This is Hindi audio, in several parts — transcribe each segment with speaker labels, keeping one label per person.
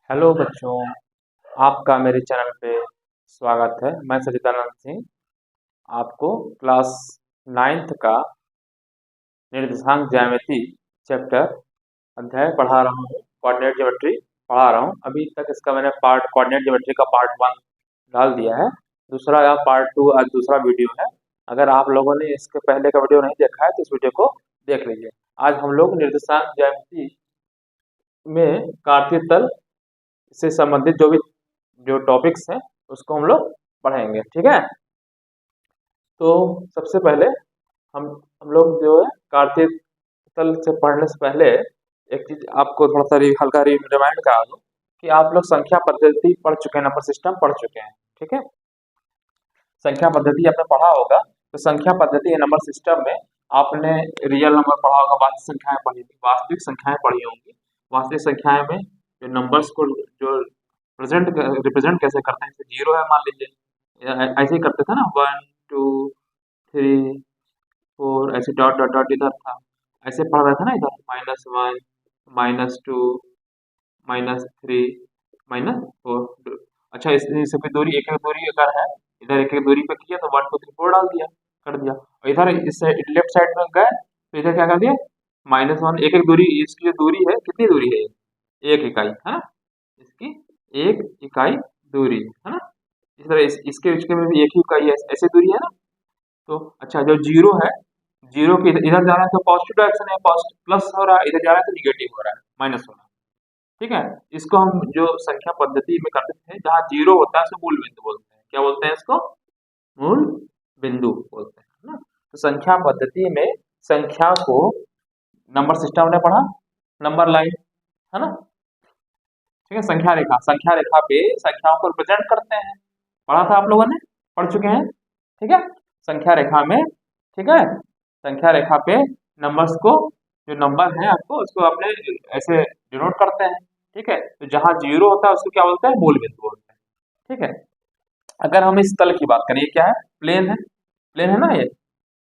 Speaker 1: हेलो बच्चों, आपका मेरे चैनल पे स्वागत है। मैं सचिदानंद सिंह आपको क्लास 9th का निर्देशांक ज्यामिति चैप्टर अध्याय पढ़ा रहा हूँ। कोऑर्डिनेट ज्योमेट्री पढ़ा रहा हूँ। अभी तक इसका मैंने पार्ट कोऑर्डिनेट ज्योमेट्री का पार्ट 1 डाल दिया है। दूसरा या पार्ट 2 आज दूसरा वीडियो है। अगर आप लोगों ने इसके पहले का वीडियो नहीं देखा है तो इस वीडियो को देख लीजिए। आज हम लोग निर्देशांक ज्यामिति में कार्तीय तल से संबंधित जो टॉपिक्स हैं उसको हम लोग पढ़ेंगे, ठीक है। तो सबसे पहले हम लोग जो है कार्तीय तल से पढ़ने से पहले एक चीज आपको थोड़ा सा हल्का रिमाइंड करा दूं कि आप लोग संख्या पद्धति पढ़ चुके हैं, नंबर सिस्टम पढ़ चुके हैं, ठीक है। संख्या पद्धति आपने पढ़ा होगा। तो संख्या पद्धति या नंबर सिस्टम में आपने रियल नंबर पढ़ा होगा, वास्तविक संख्याएं पढ़ी होंगी। वास्तविक संख्याएं में जो नंबर्स को जो रिप्रेजेंट कैसे करते हैं, जैसे 0 है मान लीजिए, ऐसे ही करते थे ना, 1 2 3 4 ऐसे डॉट डॉट डॉट इधर था, ऐसे पढ़ रहे थे ना, इधर -1 -2 -3 -4। अच्छा, इस सबकी दूरी एक एक दूरी अगर है, इधर एक एक दूरी पे किया तो 1 2 3 4 डाल दिया, कर दिया। और इधर इस लेफ्ट साइड में गए तो इधर क्या कर दिया, -1 एक एक दूरी, इसकी जो दूरी है कितनी दूरी है, 1 इकाई है ना, इसकी 1 इकाई दूरी है ना। इस तरह इसके में भी 1 ही इकाई ऐसे दूरी है ना। तो अच्छा, जो 0 है, 0 के इधर जा रहा है तो पॉजिटिव डायरेक्शन है, पॉजिटिव प्लस हो रहा है, इधर जा रहा है तो निगेटिव हो रहा है, माइनस हो रहा है, ठीक है। इसको हम जो संख्या पद्धति में करते थे, जहाँ 0 होता है उसको मूल बिंदु बोलते हैं। क्या बोलते हैं इसको? मूल बिंदु बोलते हैं, है ना। तो संख्या पद्धति में संख्या को नंबर सिस्टम ने पढ़ा, नंबर लाइन, है ना, ठीक है। संख्या रेखा पे संख्याओं को रिप्रेजेंट करते हैं, पढ़ा था आप लोगों ने, पढ़ चुके हैं, ठीक है। संख्या रेखा में, ठीक है, संख्या रेखा पे नंबर्स को, जो नंबर है आपको उसको अपने ऐसे डिनोट करते हैं, ठीक है। तो जहां 0 होता है उसको क्या बोलते हैं, मूल बिंदु बोलते हैं, ठीक है। अगर हम इस तल की बात करें, ये क्या है, प्लेन है, प्लेन है ना, ये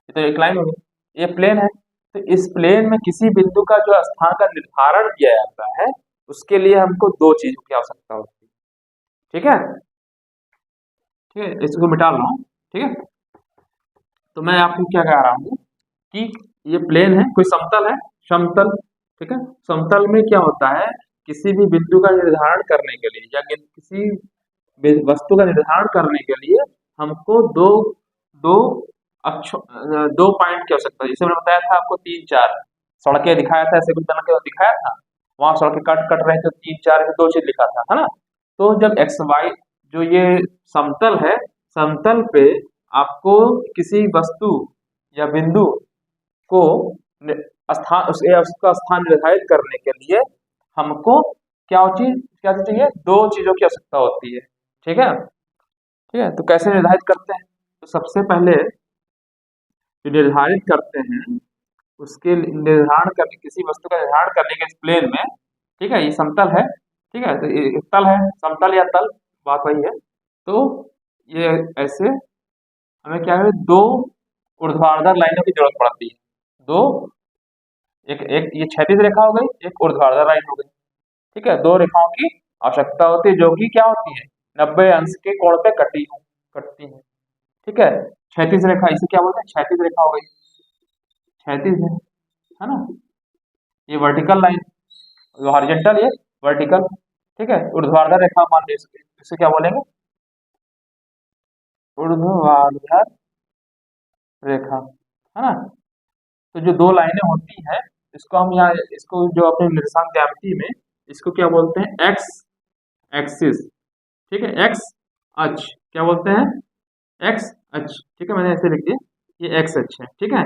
Speaker 1: तो एक लाइन होगी, ये प्लेन है। तो इस प्लेन में किसी बिंदु का जो स्थान का निर्धारण किया जाता है, उसके लिए हमको दो चीजों की आवश्यकता होती है, ठीक है, ठीक है। इसको मिटा रहा हूँ, ठीक है। तो मैं आपको क्या कह रहा हूँ कि ये प्लेन है, कोई समतल है, समतल, ठीक है। समतल में क्या होता है, किसी भी बिंदु का निर्धारण करने के लिए या किसी वस्तु का निर्धारण करने के लिए हमको दो दो अक्ष दो पॉइंट की आवश्यकता है। जैसे मैंने बताया था आपको, 3 4 सड़कें दिखाया था, ऐसे कुछ बना के दिखाया था, वहां सड़कें कट कट रहे थे, 3 4 दो चीज लिखा था, है ना। तो जब एक्स वाई, जो ये समतल है, समतल पे आपको किसी वस्तु या बिंदु को उसका स्थान निर्धारित करने के लिए हमको क्या चीज चाहिए, दो चीजों की आवश्यकता होती है, ठीक है, ठीक है। तो कैसे निर्धारित करते हैं, तो सबसे पहले जो निर्धारित करते हैं, उसके निर्धारण करने, किसी वस्तु का निर्धारण करने के प्लेन में, ठीक है, ये समतल है, ठीक है, तो ये तल है, समतल या तल, बात वही है। तो ये ऐसे हमें क्या है, दो ऊर्ध्वाधर लाइनों की जरूरत पड़ती है, दो, एक एक ये क्षैतिज रेखा हो गई, एक ऊर्ध्वाधर लाइन हो गई, ठीक है। दो रेखाओं की आवश्यकता होती है जो कि क्या होती है, 90 अंश के कोण पे कटती है, ठीक है। क्षैतिज रेखा, इसे क्या बोलते हैं, क्षैतिज रेखा हो गई, क्षैतिज है ना। ये वर्टिकल लाइन, हॉरिजॉन्टल, ये वर्टिकल, ठीक है। ऊर्ध्वाधर रेखा मान लो, इसे क्या बोलेंगे, ऊर्ध्वाधर रेखा, है ना। तो जो दो लाइनें होती हैं, इसको हम यहाँ, इसको जो अपने निर्देशांक ज्यामिति में इसको क्या बोलते हैं, एक्स एक्सिस, ठीक है, एक्स अक्ष, क्या बोलते हैं, एक्स अक्ष, ठीक है। मैंने ऐसे लिख दिया, ये एक्स अक्ष है, ठीक है,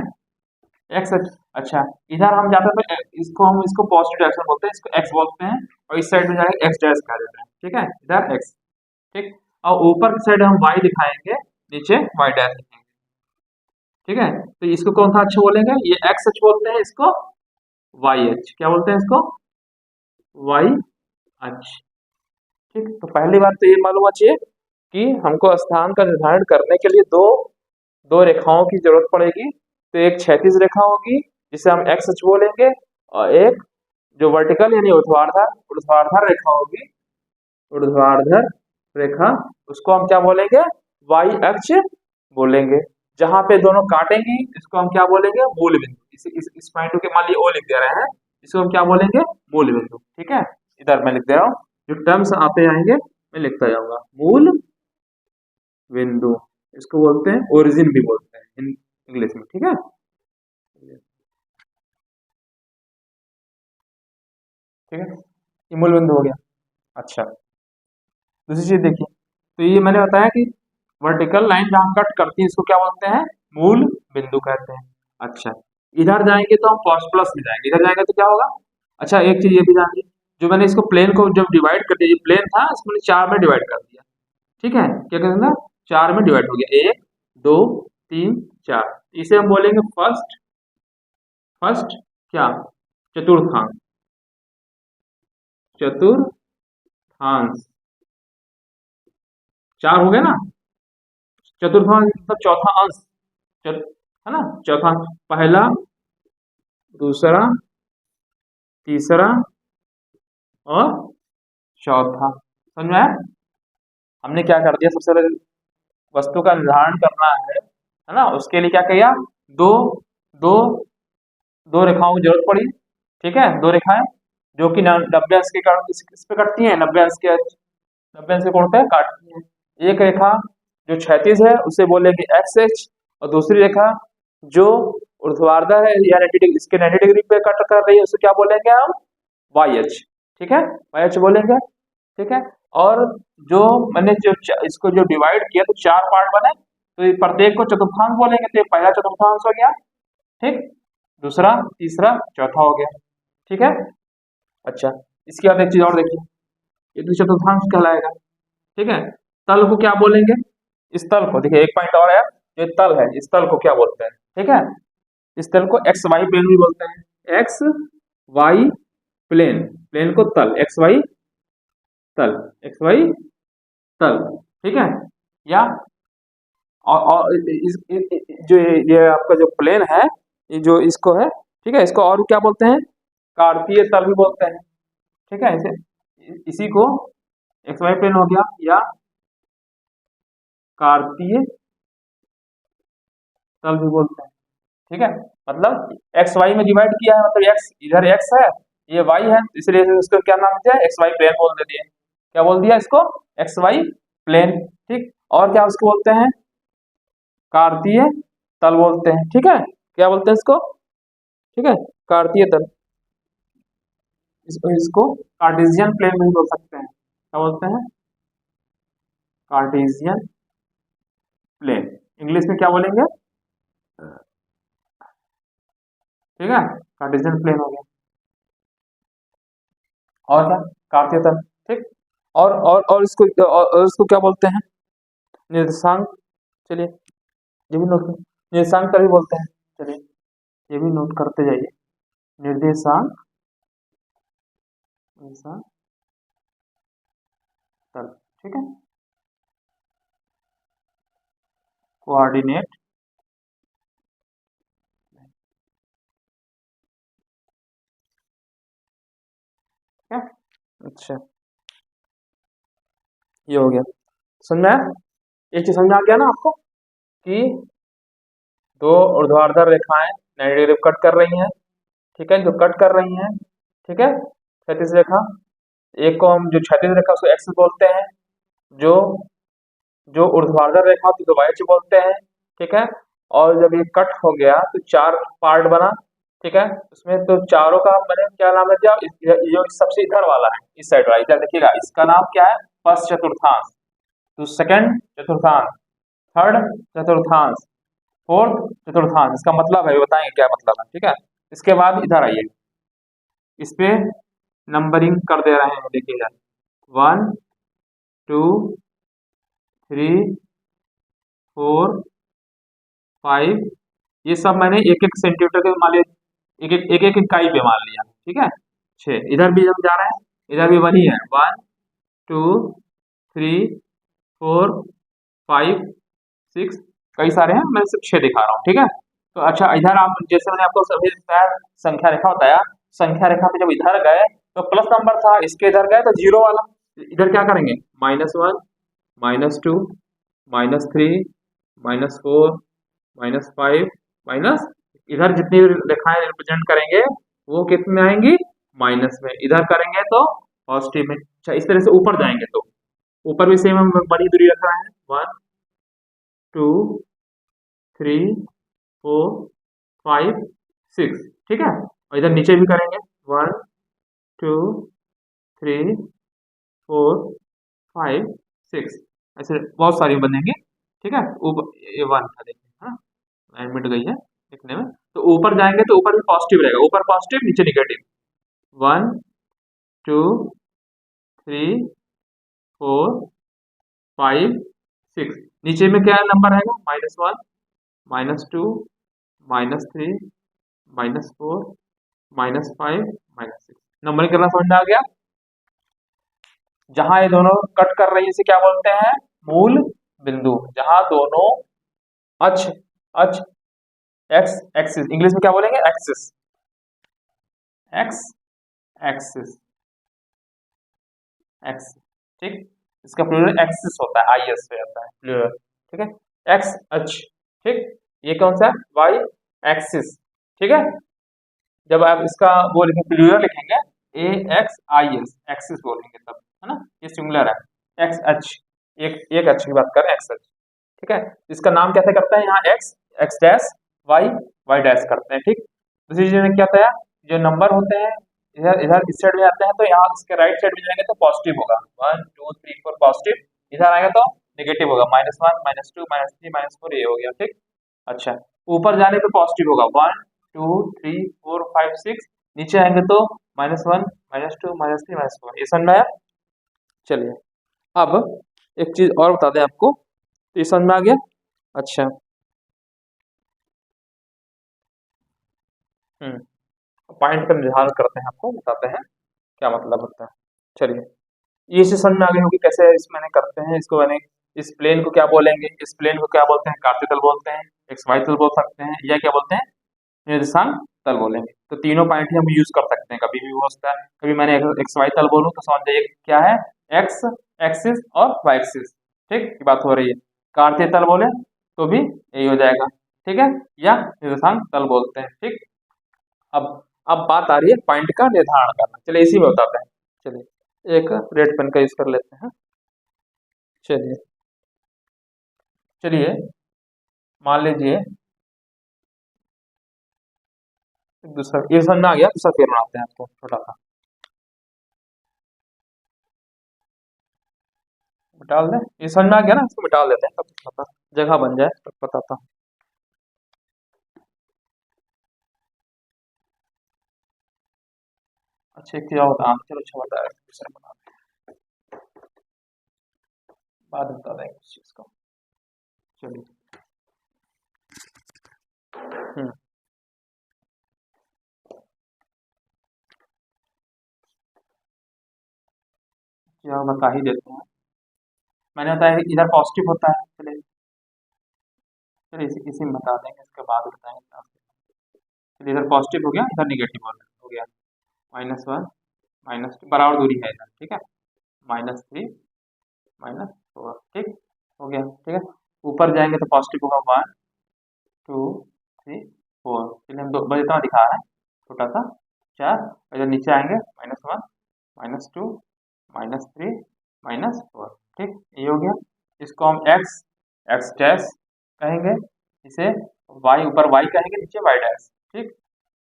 Speaker 1: एक्स अक्ष। अच्छा, इधर हम जाते हैं तो इसको पॉजिटिव डायरेक्शन बोलते हैं, इसको एक्स बोलते हैं, और इस साइड में जाके एक्स डैश कह देते हैं, ठीक है, इधर एक्स, ठीक। और ऊपर की साइड हम वाई दिखाएंगे, नीचे वाई डैश लिखेंगे, ठीक है। तो इसको कौन सा अक्ष बोलेंगे, ये एक्स अक्ष बोलते हैं, इसको वाई अक्ष, क्या बोलते हैं इसको, वाई अक्ष, ठीक। तो पहली बात तो ये मालूम होना चाहिए कि हमको स्थान का निर्धारण करने के लिए दो दो रेखाओं की जरूरत पड़ेगी। तो एक क्षैतिज रेखा होगी जिसे हम एक्स अक्ष बोलेंगे, और एक जो वर्टिकल यानी ऊर्ध्वाधर ऊर्ध्वाधर रेखा होगी, ऊर्ध्वाधर रेखा, उसको हम क्या बोलेंगे, वाई अक्ष बोलेंगे। जहां पे दोनों काटेंगी इसको हम क्या बोलेंगे, मूल बिंदु। इस पॉइंट के मान लीजिए ओ लिख दे रहे हैं, इसको हम क्या बोलेंगे, मूल बिंदु। ठीक है, इधर मैं लिख दे रहा हूँ, जो टर्म्स आते आएंगे मैं लिखता जाऊंगा। मूल बिंदु, इसको बोलते हैं ओरिजिन भी बोलते हैं इंग्लिश में। ठीक है, ठीक है, ये मूल बिंदु हो गया। अच्छा, दूसरी चीज देखिए, तो ये मैंने बताया कि वर्टिकल लाइन जहां कट करती है इसको क्या बोलते हैं, मूल बिंदु कहते हैं। अच्छा, इधर जाएंगे तो हम कॉस प्लस में जाएंगे, इधर जाएंगे तो क्या होगा। अच्छा, एक चीज ये भी जानिए, जो मैंने इसको प्लेन को जब डिवाइड कर दिया, ये प्लेन था इसको मैंने चार में डिवाइड कर दिया। ठीक है, क्या कहते हैं, चार में डिवाइड हो गया, एक दो तीन चार, इसे हम बोलेंगे फर्स्ट, फर्स्ट क्या, चतुर्थांश, चतुर्थांश। चार हो गया ना, चतुर्थांश मतलब चौथा अंश, है ना, चौथा, पहला, दूसरा, तीसरा और चौथा। समझ में आया? हमने क्या कर दिया, सबसे पहले वस्तु का निर्धारण करना है ना, उसके लिए क्या किया, दो दो दो रेखाओं की जरूरत पड़ी। ठीक है, दो रेखाएं जो कि 90 अंश के कारण इस पे कटती हैं, 90 अंश के, 90 अंश के कोण पे काटती हैं। एक रेखा जो क्षैतिज है उसे बोलेंगे एक्स एच, और दूसरी रेखा जो ऊर्ध्वाधर है या 90 डिग्री, इसके 90 डिग्री पे कट कर रही है उसे क्या बोलेंगे हम, वाई एच। ठीक है, वाई एच बोलेंगे। ठीक है, और जो मैंने जो इसको जो डिवाइड किया तो चार पार्ट बने, तो ये प्रत्येक को चतुर्थांश बोलेंगे, तो ये पहला चतुर्थांश हो गया। ठीक, दूसरा, तीसरा, चौथा हो गया। ठीक है, अच्छा, इसके बाद एक चीज और देखिए, ये तो चतुर्थांश कहलाएगा। ठीक है, तल को क्या बोलेंगे, इस तल को देखिए, एक पॉइंट और है, जो तल है इस तल को क्या बोलते हैं। ठीक है, इस तल को एक्स वाई प्लेन भी बोलते हैं, एक्स वाई प्लेन, प्लेन को तल, एक्स वाई तल, एक्स वाई तल। ठीक है, या और जो ये आपका जो प्लेन है, ये जो इसको है, ठीक है, इसको और क्या बोलते हैं, कार्तीय तल भी बोलते हैं। ठीक है, इसे इसी को एक्स वाई प्लेन हो गया या कार्तीय तल भी बोलते हैं। ठीक है, मतलब एक्स वाई में डिवाइड किया है, मतलब एक्स इधर एक्स है, ये वाई है, इसलिए इसको क्या नाम दिया, एक्स वाई प्लेन बोल दिया। क्या बोल दिया इसको, एक्स वाई प्लेन। ठीक, और क्या उसको बोलते हैं, कार्तीय तल बोलते हैं। ठीक है, क्या बोलते हैं इसको, ठीक है, कार्तीय तल। इसको कार्टेशियन प्लेन भी बोल सकते हैं, क्या बोलते हैं, कार्टेशियन प्लेन, इंग्लिश में क्या बोलेंगे। ठीक है, कार्टेशियन प्लेन हो गया, और क्या, कार्तीय तल। ठीक, और इसको क्या बोलते हैं, निर्देशांक। चलिए ये भी नोट, निर्देशांक तल भी बोलते हैं। चलिए ये भी नोट करते जाइए, निर्देशांक, निर्देशांक तल। ठीक है, कोऑर्डिनेट। ठीक है, अच्छा, ये हो गया, समझ में आया, एक चीज समझ में आ गया ना आपको, कि दो ऊर्ध्वाधर रेखाएं 90 डिग्री कट कर रही हैं। ठीक है, जो कट कर रही हैं, ठीक है, क्षैतिज रेखा, एक को हम जो क्षैतिज रेखा उसको एक्स बोलते हैं, जो जो ऊर्ध्वाधर रेखा होती है तो वाई बोलते हैं। ठीक है, और जब ये कट हो गया तो चार पार्ट बना। ठीक है, उसमें तो चारों का मैंने क्या नाम रख दिया, जो सबसे इधर वाला है, इस साइड वाला, इधर देखिएगा, इसका नाम क्या है, फर्स्ट चतुर्थांश, तो सेकंड चतुर्थांश, थर्ड चतुर्थांश, फोर्थ चतुर्थांश। इसका मतलब है, बताएंगे क्या मतलब है। ठीक है, इसके बाद इधर आइए, इस पे नंबरिंग कर दे रहे हैं, देखिएगा, 1 2 3 4 5, ये सब मैंने एक एक सेंटीमीटर के मान लिया, एक एक इकाई पे मान लिया। ठीक है, 6, इधर भी हम जा रहे हैं, इधर भी वही है, 1 2 3 4 5 6, कई सारे हैं, मैं सिर्फ 6 दिखा रहा हूँ। ठीक है, तो अच्छा, इधर आप जैसे मैंने आपको सभी बताया, संख्या रेखा बताया, संख्या रेखा पे जब इधर गए तो प्लस नंबर था, इसके इधर गए तो जीरो वाला, इधर क्या करेंगे, -1, -2, -3, -4, -5, माइनस, इधर जितनी रेखाएं रिप्रेजेंट करेंगे वो कितने में आएंगी, माइनस में। इधर करेंगे तो पॉजिटिव में। अच्छा, इस तरह से ऊपर जाएंगे तो ऊपर भी सेम हम बड़ी दूरी रख रहे हैं, 1, 2, 3, 4, 5, 6, ठीक है। और इधर नीचे भी करेंगे, 1, 2, 3, 4, 5, 6, ऐसे बहुत सारी बनेंगे, ठीक है। ऊपर ये 1 था, देखिए, हाँ मिट गई है लिखने में। तो ऊपर जाएंगे तो ऊपर भी पॉजिटिव रहेगा, ऊपर पॉजिटिव नीचे निगेटिव, 1, 2, 3, 4, 5, 6। नीचे में क्या नंबर आएगा, -1, -2, -3, -4, -5, -6। नंबरिंग करना समझ में आ गया। जहां ये दोनों कट कर रही है इसे क्या बोलते हैं, मूल बिंदु। जहां दोनों अक्ष अक्ष एक्स एक्सिस, इंग्लिश में क्या बोलेंगे, एक्सिस, एक्स एक्सिस, एक्स, ठीक। इसका प्लूरल एक्सिस होता है, आईएस पे आता है प्लूरल, ठीक है। एक्स अक्ष, ठीक। ये कौन सा है, वाई एक्सिस, ठीक है। जब आप इसका वो लिखेंगे, प्लूरल लिखेंगे, ए एक्स आई एस, एक्सिस बोलेंगे तब, है ना। ये सिंगुलर है, एक्स अक्ष, एक अक्ष की बात कर रहे हैं, एक्स अक्ष, ठीक है। इसका नाम कैसे करते हैं, यहाँ X X dash, Y Y dash करते हैं, ठीक। दूसरी चीज में क्या होता है, जो नंबर होते हैं इधर इधर इस साइड में आते हैं तो यहाँ इसके राइट साइड में जाएंगे तो पॉजिटिव होगा, 1, 2, 3, 4 पॉजिटिव। इधर आएगा तो नेगेटिव होगा, -1, -2, -3, -4, ये हो गया, ठीक। अच्छा, ऊपर जाने पे पॉजिटिव होगा, 1, 2, 3, 4, 5, 6। नीचे आएंगे तो -1, -2, -3, -4। ये समझ में आया। चलिए, अब एक चीज और बता दें आपको, तो ये समझ में आ गया। अच्छा, पॉइंट का निर्धारण करते हैं, आपको बताते हैं क्या मतलब होता है। चलिए, ये चीज समझ में आ गई होगी कैसे इस मैंने करते हैं इसको। मैंने इस प्लेन को क्या बोलेंगे, इस प्लेन को क्या बोलते हैं, कार्तीय तल बोलते हैं, एक्स वाई तल बोल सकते हैं, या क्या बोलते हैं, निर्देशांक तल बोलेंगे। तो तीनों पॉइंट ही हम यूज कर सकते हैं, कभी भी हो सकता है। कभी मैंने एक्स वाई तल बोलूं तो समझ जाइए क्या है, एक्स एक्सिस और वाई एक्सिस, ठीक, की बात हो रही है। कार्तीय तल बोले तो भी यही हो जाएगा, ठीक है, या निर्देशांक तल बोलते हैं, ठीक। अब अब बात आ रही है पॉइंट का निर्धारण करना, चलिए इसी में बताते हैं। चलिए, एक रेड पेन का यूज कर लेते हैं। चलिए चलिए, मान लीजिए दूसरा, ये समझ में आ गया, दूसरा पेड़ बनाते हैं आपको छोटा सा, मिटाल दें। ये समझ में आ गया ना, इसको मिटाल देते हैं तब पता जगह बन जाए, तब बताता हूँ। अच्छा, एक चीज और बता, चलो अच्छा बताया, दूसरा बना बाद में बता देंगे उस चीज को। चलिए, क्या बता ही देते हैं। मैंने बताया कि इधर पॉजिटिव होता है, चलिए चलिए इसी में बता देंगे, इसके बाद बताएंगे। चलिए, इधर पॉजिटिव हो गया, इधर निगेटिव हो गया, -1, -2 बराबर दूरी है इधर, ठीक है, -3, -4, ठीक हो गया, ठीक है। ऊपर जाएंगे तो पॉजिटिव होगा, 1, 2, 3, 4। चलिए, हम दो बस इतना दिखा रहे हैं, छोटा सा 4। इधर नीचे आएंगे, -1, -2, -3, -4, ठीक, ये हो गया। इसको हम एक्स एक्स डैश कहेंगे, इसे वाई ऊपर वाई कहेंगे, नीचे वाई डैश, ठीक।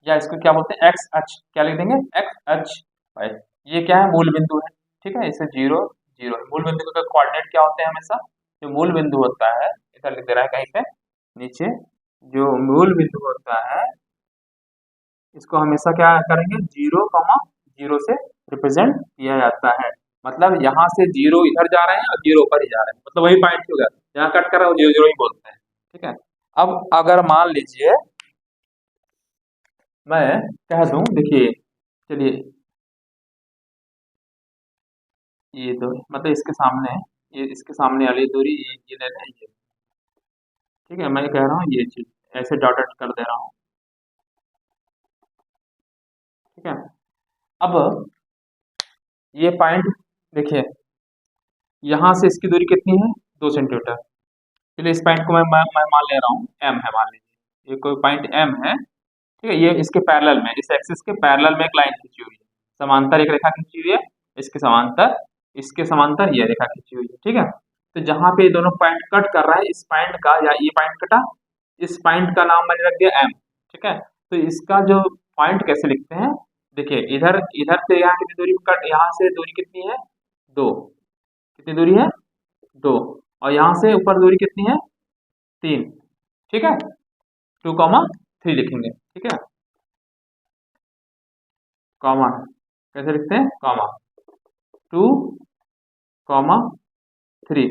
Speaker 1: या इसको क्या बोलते हैं, एक्स अक्ष, क्या लिख देंगे, एक्स अक्ष वाई। ये क्या है, मूल बिंदु है, ठीक है। इसे 0, 0, मूल बिंदु का कोऑर्डिनेट क्या होते हैं हमेशा, जो मूल बिंदु होता है, इधर लिख दे रहा है कहीं पे नीचे, जो मूल बिंदु होता है इसको हमेशा क्या करेंगे, 0, 0 से रिप्रेजेंट किया जाता है। मतलब यहाँ से 0 इधर जा रहे हैं और 0 ऊपर ही जा रहे हैं, मतलब वही पॉइंट हो गया, जहाँ कट कर रहा है वो 0, 0 ही बोलते हैं, ठीक है। अब अगर मान लीजिए मैं कह दूं, देखिए, चलिए, ये तो मतलब इसके सामने, ये इसके सामने वाली दूरी ये ले लें, ये, ठीक है। मैं कह रहा हूँ ये चीज ऐसे डॉट डॉट कर दे रहा हूँ, ठीक है। अब ये पॉइंट देखिए, यहाँ से इसकी दूरी कितनी है, 2 सेंटीमीटर। चलिए इस पॉइंट को मैं मान ले रहा हूँ एम है, मान लीजिए ये कोई पॉइंट एम है, ठीक है। ये इसके पैरेलल में, इस एक्सिस के पैरेलल में एक लाइन खींची हुई है, समांतर एक रेखा खींची हुई है, इसके समांतर ये रेखा खींची हुई है, ठीक है। तो जहां पे ये दोनों पॉइंट कट कर रहा है, इस पॉइंट का या ये पॉइंट कटा, इस पॉइंट का नाम मैंने रख दिया एम, ठीक है। तो इसका जो पॉइंट कैसे लिखते हैं, देखिए इधर इधर से यहाँ कितनी दूरी कट, यहाँ से दूरी कितनी है, 2, कितनी दूरी है, 2, और यहाँ से ऊपर दूरी कितनी है, 3, ठीक है। 2,3 लिखेंगे, ठीक है, कॉमा, कैसे लिखते हैं, कॉमा 2,3,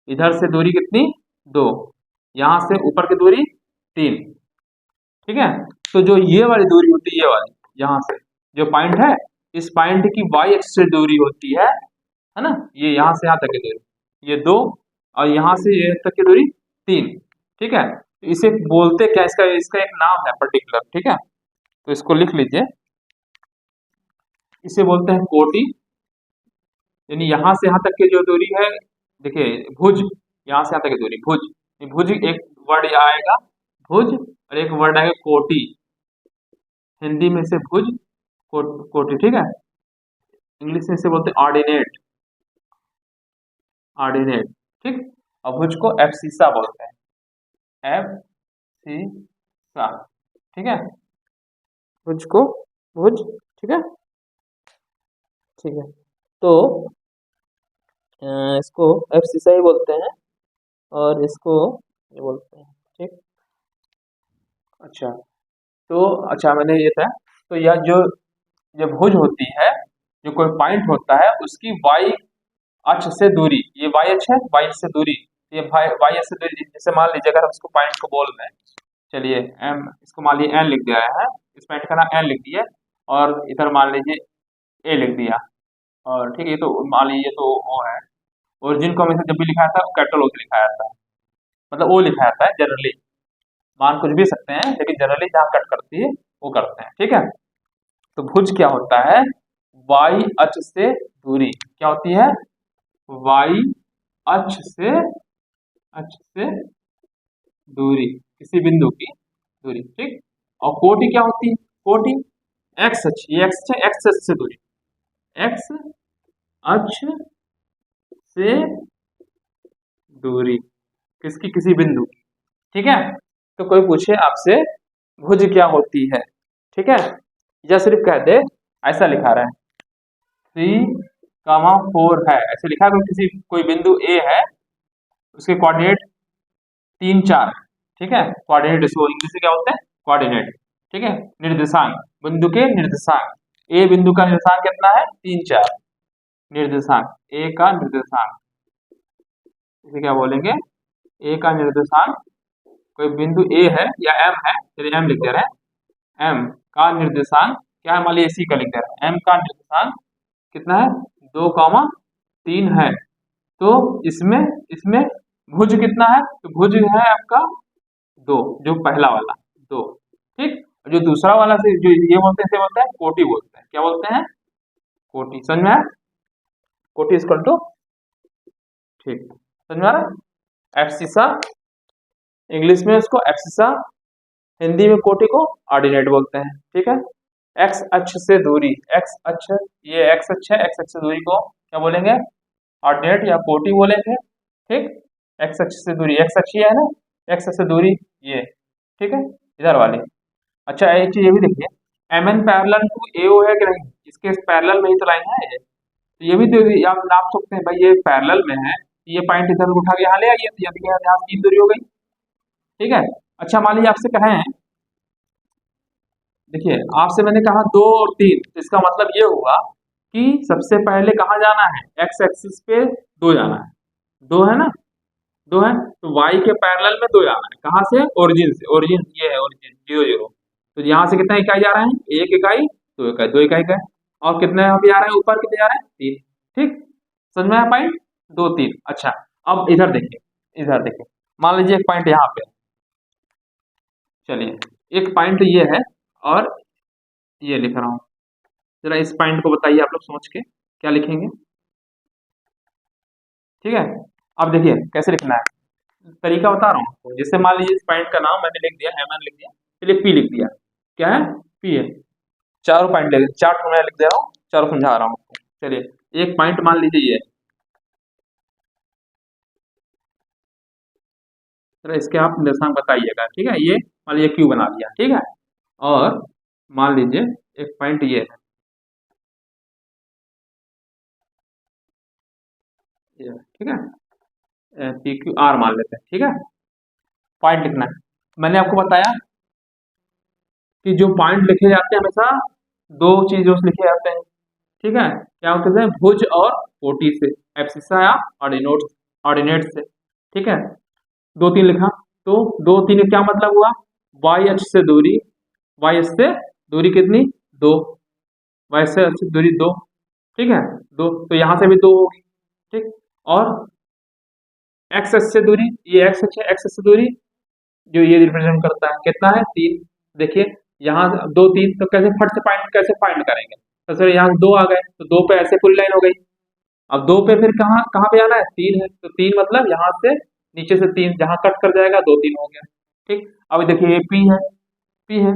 Speaker 1: इधर से दूरी कितनी, 2, यहाँ से ऊपर की दूरी 3, ठीक है। तो जो ये वाली दूरी होती है, ये वाली यहाँ से जो पॉइंट है, इस पॉइंट की वाई एक्सिस से दूरी होती है ना, ये यहाँ से यहाँ तक की दूरी, ये 2, और यहाँ से ये तक की दूरी 3, ठीक है। तो इसे बोलते क्या, इसका इसका एक नाम है पर्टिकुलर, ठीक है। तो इसको लिख लीजिए, इसे बोलते हैं कोटि, यानी यहाँ से यहाँ तक की जो दूरी है, देखिए भुज, यहाँ से यहाँ तक की दूरी भुज, भुज एक वर्ड आएगा भुज, और एक वर्ड आएगा कोटि, हिंदी में से भुज, कोटि, ठीक है। इंग्लिश में इसे बोलते हैं ऑर्डिनेट, ऑर्डिनेट, ठीक। और भुज को एब्सिसा बोलते हैं, एब्सिसा, ठीक है, भुज को भुज, ठीक है, ठीक है। तो इसको एब्सिसा ही बोलते हैं, और इसको ये बोलते हैं, ठीक। अच्छा, तो अच्छा मैंने ये था, तो यह जो भुज होती है, जो कोई पॉइंट होता है, उसकी वाई अक्ष से दूरी, ये वाई अक्ष है, वाई अक्ष से दूरी, ये वाई अक्ष से दूरी, जैसे मान लीजिए अगर हम इसको पॉइंट को बोल रहे हैं, चलिए एम, इसको मान लीजिए एन लिख दिया है, इस पॉइंट का नाम एन लिख दिया, और इधर मान लीजिए ए लिख दिया, और ठीक है, ये तो मान लीजिए तो ओ है, ओरिजिन को हमेशा जब भी लिखा जाता है कैपिटल ओ से लिखा जाता है, मतलब ओ लिखा जाता है जनरली, मान कुछ भी सकते हैं, लेकिन जनरली जहाँ कट करती है वो करते हैं, ठीक है। तो भुज क्या होता है, वाई अक्ष से दूरी, क्या होती है, वाई अक्ष से दूरी, किसी बिंदु की दूरी, ठीक। और कोटि क्या होती है, कोटि एक्स अक्ष, ये एक्स है, एक्स अक्ष से दूरी, एक्स अक्ष से दूरी, किसकी, किसी बिंदु की, ठीक है। तो कोई पूछे आपसे भुज क्या होती है, ठीक है, या सिर्फ कह दे ऐसा लिखा रहा है 3,4 है, ऐसे लिखा है, किसी कोई बिंदु ए है, उसके कोऑर्डिनेट 3, 4, ठीक है। कोऑर्डिनेट इसको इंग्लिश में क्या बोलते हैं, कोऑर्डिनेट, ठीक है, निर्देशांक, बिंदु के निर्देशांक, ए बिंदु का निर्देशांक कितना है, 3, 4, निर्देशांक, ए का निर्देशांक, इसे क्या बोलेंगे, ए का निर्देशांक, कोई बिंदु ए है या एम है, चलिए एम लिख दे रहे हैं, एम का निर्देशांक क्या है, मान लीजिए सी का लिख दे रहे हैं, एम का निर्देशांक कितना है, 2,3 है। तो इसमें इसमें भुज कितना है, तो भुज है आपका 2, जो पहला वाला 2, ठीक। जो दूसरा वाला से जो ये बोलते हैं, इसे बोलते हैं कोटि बोलते हैं, क्या बोलते हैं, कोटि, समझ में आया, कोटि इक्वल टू, ठीक, समझ में आ रहा है, एब्सिसा, इंग्लिश में इसको एब्सिसा, हिंदी में कोटि को ऑर्डिनेट बोलते हैं, ठीक है। एक्स अक्ष से दूरी, एक्स अक्ष, ये एक्स अक्ष है, एक्स अक्ष से दूरी को क्या बोलेंगे, ऑर्डिनेट या कोटि बोलेंगे, ठीक। एक्स अक्ष से दूरी, एक्स अक्ष है ना, एक्स अक्ष से दूरी ये, ठीक है, इधर वाली। अच्छा एक चीज ये भी देखिए, एम एन पैरेलल टू ए ओ है कि नहीं, इसके पैरेलल में ही तो लाइन है ये, तो ये भी तो आप नाप सकते हैं भाई, ये पैरेलल में है, ये पॉइंट इधर उठा के यहाँ ले आइए, यहाँ 3 दूरी हो गई, ठीक है। अच्छा मान लीजिए आपसे कहें, देखिए आपसे मैंने कहा 2 और 3, तो इसका मतलब ये हुआ कि सबसे पहले कहाँ जाना है, एक्स एक्सिस पे 2 जाना है, 2 है ना, 2 है, तो वाई के पैरेलल में 2 जाना है, कहाँ से, ओरिजिन से, ओरिजिन ये है, ओरिजिन 0, 0, तो यहाँ से कितना इकाई जा रहे हैं, 1 इकाई, 2 इकाई, 2 इकाई का, और कितने यहाँ पे जा रहे हैं, ऊपर कितने जा रहे हैं, 3, ठीक, समझ में आया पॉइंट, 2, 3। अच्छा अब इधर देखिए, इधर देखिए, मान लीजिए एक पॉइंट यहाँ पे, चलिए एक पॉइंट ये है, और ये लिख रहा हूँ, जरा इस पॉइंट को बताइए आप लोग सोच के क्या लिखेंगे, ठीक है। अब देखिए कैसे लिखना है, तरीका बता रहा हूँ आपको। जैसे मान लीजिए इस पॉइंट का नाम मैंने लिख दिया, एम लिख दिया, चलिए पी लिख दिया। क्या है? पी है। चारों पॉइंट लिख, चार मैं लिख दे रहा हूँ, चारों समझा रहा हूँ आपको। चलिए एक पॉइंट मान लीजिए ये, चलो इसके आप निर्देशांक बताइएगा। ठीक है, ये मान लीजिए क्यू बना दिया। ठीक है, और मान लीजिए एक पॉइंट ये है, ठीक है, पी क्यू आर मान लेते हैं। ठीक है, पॉइंट लिखना है। मैंने आपको बताया कि जो पॉइंट लिखे जाते हैं हमेशा दो चीजों से लिखे जाते हैं। ठीक है, क्या होते हैं? भुज और कोटि से, एब्सिसा या ऑर्डिनेट से। ठीक है, दो तीन लिखा, तो दो तीन का क्या मतलब हुआ? वाई अक्ष से दूरी, वाई अक्ष से दूरी कितनी? दो, वाई से अक्ष से दूरी दो। ठीक है, दो, तो यहां से भी दो होगी। ठीक, और एक्स अक्ष से दूरी, ये एक्स अक्ष है, एक्स अक्ष से दूरी जो ये रिप्रेजेंट करता है कितना है? तीन। देखिए यहाँ दो तीन, तो कैसे फट से फाइंड, कैसे फाइंड करेंगे? तो सर यहाँ दो आ गए, तो दो पे ऐसे पूरी लाइन हो गई। अब दो पे फिर कहाँ कहाँ पे आना है? तीन है, तो तीन मतलब यहाँ से नीचे से तीन जहां कट कर जाएगा दो तीन हो गया। ठीक, अब देखिए ये पी है, पी है।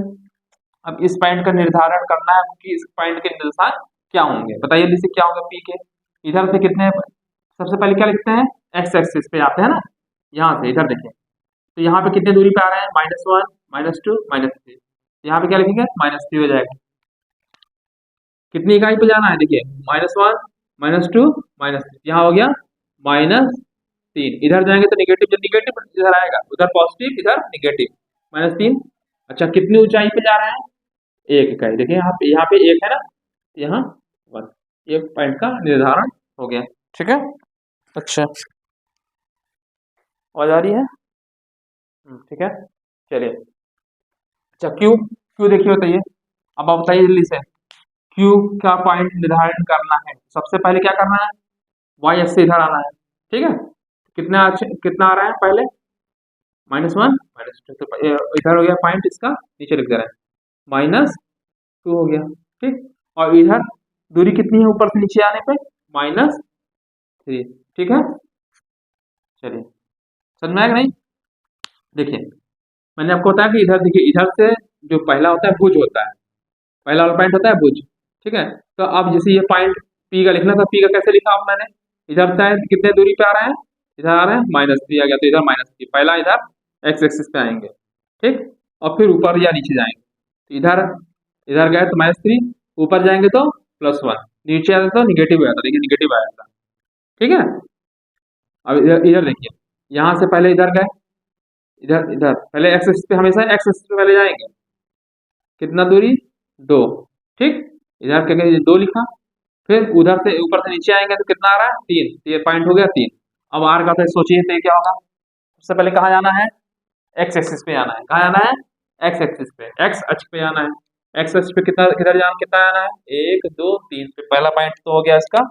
Speaker 1: अब इस पॉइंट का निर्धारण करना है कि इस पॉइंट के निर्देशांक क्या होंगे, बताइए जैसे क्या होंगे पी के। इधर से कितने, सबसे पहले क्या लिखते हैं? एक्स एक्सिस पे आते हैं ना, यहाँ से इधर देखिए, तो यहाँ पे कितने दूरी पे आ रहे हैं? -1, -2, -3। यहाँ पे क्या लिखेंगे? -3 हो जाएगा। कितनी इकाई पे जाना है? देखिए -1, -2, -3, यहाँ हो गया -3। इधर जाएंगे तो निगेटिव, जब निगेटिव इधर आएगा उधर पॉजिटिव, इधर निगेटिव, -3। अच्छा कितनी ऊंचाई पे जा रहे हैं? एक इकाई। देखिए यहाँ पे एक है ना, यहाँ 1, एक पॉइंट का निर्धारण हो गया। ठीक है, अच्छा आवाज आ रही है? ठीक है, चलिए। अच्छा क्यू, क्यू देखिए बताइए। अब आप बताइए जल्दी से, क्यू का पॉइंट निर्धारण करना है, सबसे पहले क्या करना है? वाई एस से इधर आना है। ठीक है, कितना कितना आ रहा है पहले? -1, -2, तो इधर हो गया पॉइंट, इसका नीचे लिख दे रहे हैं, -2 हो गया। ठीक, और इधर दूरी कितनी है ऊपर से नीचे आने पे? -3। ठीक है, चलिए समझ में आया कि नहीं? देखिए मैंने आपको बताया कि इधर देखिए, इधर से जो पहला होता है भुज होता है, पहला वाला पॉइंट होता है भुज। ठीक है, तो अब जैसे ये पॉइंट पी का लिखना था, पी का कैसे लिखा अब मैंने? इधर से कितने दूरी पे आ रहे हैं? इधर आ रहे हैं -3 आ गया, तो इधर -3, पहला इधर एक्स एक्सिस पे आएंगे। ठीक, और फिर ऊपर या नीचे जाएंगे, तो इधर इधर गए तो -3, ऊपर जाएंगे तो +1, नीचे आए तो निगेटिव आया था। देखिए निगेटिव आया था। ठीक है, अब इधर इधर देखिए, यहाँ से पहले इधर गए, इधर इधर पहले एक्स एक्सिस पे, हमेशा एक्स एक्सिस पे पहले जाएंगे। कितना दूरी? 2। ठीक, इधर क्या करिए, 2 लिखा, फिर उधर से ऊपर से नीचे आएंगे तो कितना आ रहा है? 3, तो ये पॉइंट हो गया 3। अब आर का तो सोचिए तो ये क्या होगा? सबसे पहले कहाँ जाना है? एक्स एक्सिस पे जाना है। कहाँ जाना है? एक्स एक्सिस पे, एक्स अक्ष पे जाना है। एक्स अक्ष पे कितना, किधर जाना, कितना जाना है? 1 2 3 पे, पहला पॉइंट तो हो गया इसका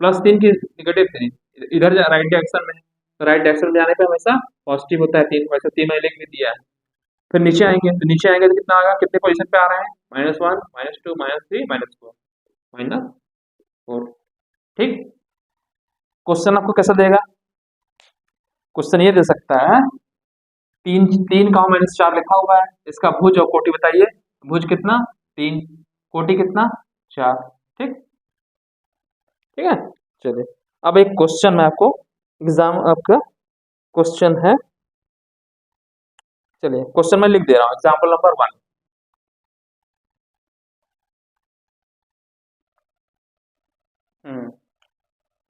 Speaker 1: +3 की -3। इधर राइट डायरेक्शन में, तो राइट डायरेक्शन में जाने पे हमेशा पॉजिटिव होता है 3, वैसे 3 मैंने लिख भी दिया है। फिर नीचे आएंगे, तो नीचे आएंगे तो कितना आएगा? कितने पोजीशन पे आ रहे हैं? -1, -2, -3, -4, -4। ठीक, क्वेश्चन आपको कैसा देगा? क्वेश्चन ये दे सकता है, तीन तीन का -4 लिखा हुआ है, इसका भुज और कोटि बताइए। भुज कितना? 3, कोटि कितना? 4। ठीक, ठीक है, चलिए अब एक क्वेश्चन मैं आपको, एग्जाम आपका क्वेश्चन है, चलिए क्वेश्चन मैं लिख दे रहा हूँ, एग्जाम्पल नंबर 1।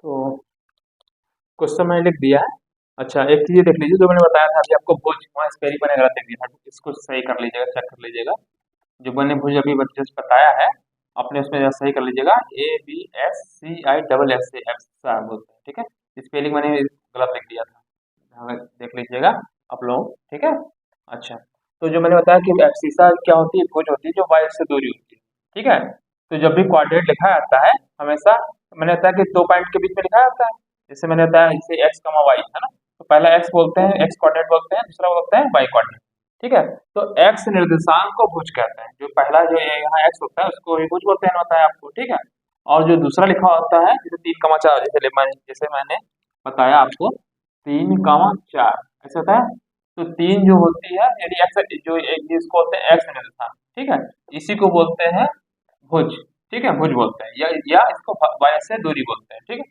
Speaker 1: तो क्वेश्चन मैंने लिख दिया है। अच्छा एक चीज देख लीजिए, जो मैंने बताया था अभी आपको, भुज, वहाँ स्पेलिंग मैंने गलत लिख दिया था, इसको सही कर लीजिएगा, चेक कर लीजिएगा। जो मैंने भुज अभी जस्ट बताया है, अपने उसमें जरा सही कर लीजिएगा, ABSCISS से एब्सिसा बोलते हैं। ठीक है, स्पेलिंग मैंने गलत लिख दिया था, देख लीजिएगा आप लोग। ठीक है, अच्छा तो जो मैंने बताया कि एब्सिसा क्या होती है? भुज होती है जो वाई से दूरी होती है। ठीक है, तो जब भी क्वाड्रेट लिखा जाता है हमेशा, मैंने बताया कि दो पॉइंट के बीच में लिखा जाता है। जैसे मैंने बताया जैसे एक्स कमा वाई है ना, तो पहला एक्स बोलते हैं, एक्स क्वाड्रेट बोलते हैं, दूसरा बोलते हैं वाई क्वाड्रेट। ठीक है, तो एक्स निर्देशांक को भुज कहते हैं, जो पहला जो यहाँ एक्स होता है उसको ही भुज बोलते हैं, बताया आपको। ठीक है, और जो दूसरा लिखा होता है जैसे 3, 4, जैसे मैंने बताया आपको 3, 4 ऐसा होता है। तो 3 जो होती है यदि एक्स जो एक जिसको बोलते हैं एक्स निर्देशांक, ठीक है, इसी को बोलते हैं भुज, ठीक है, भुज बोलते हैं या इसको वाय से दूरी बोलते हैं, ठीक है,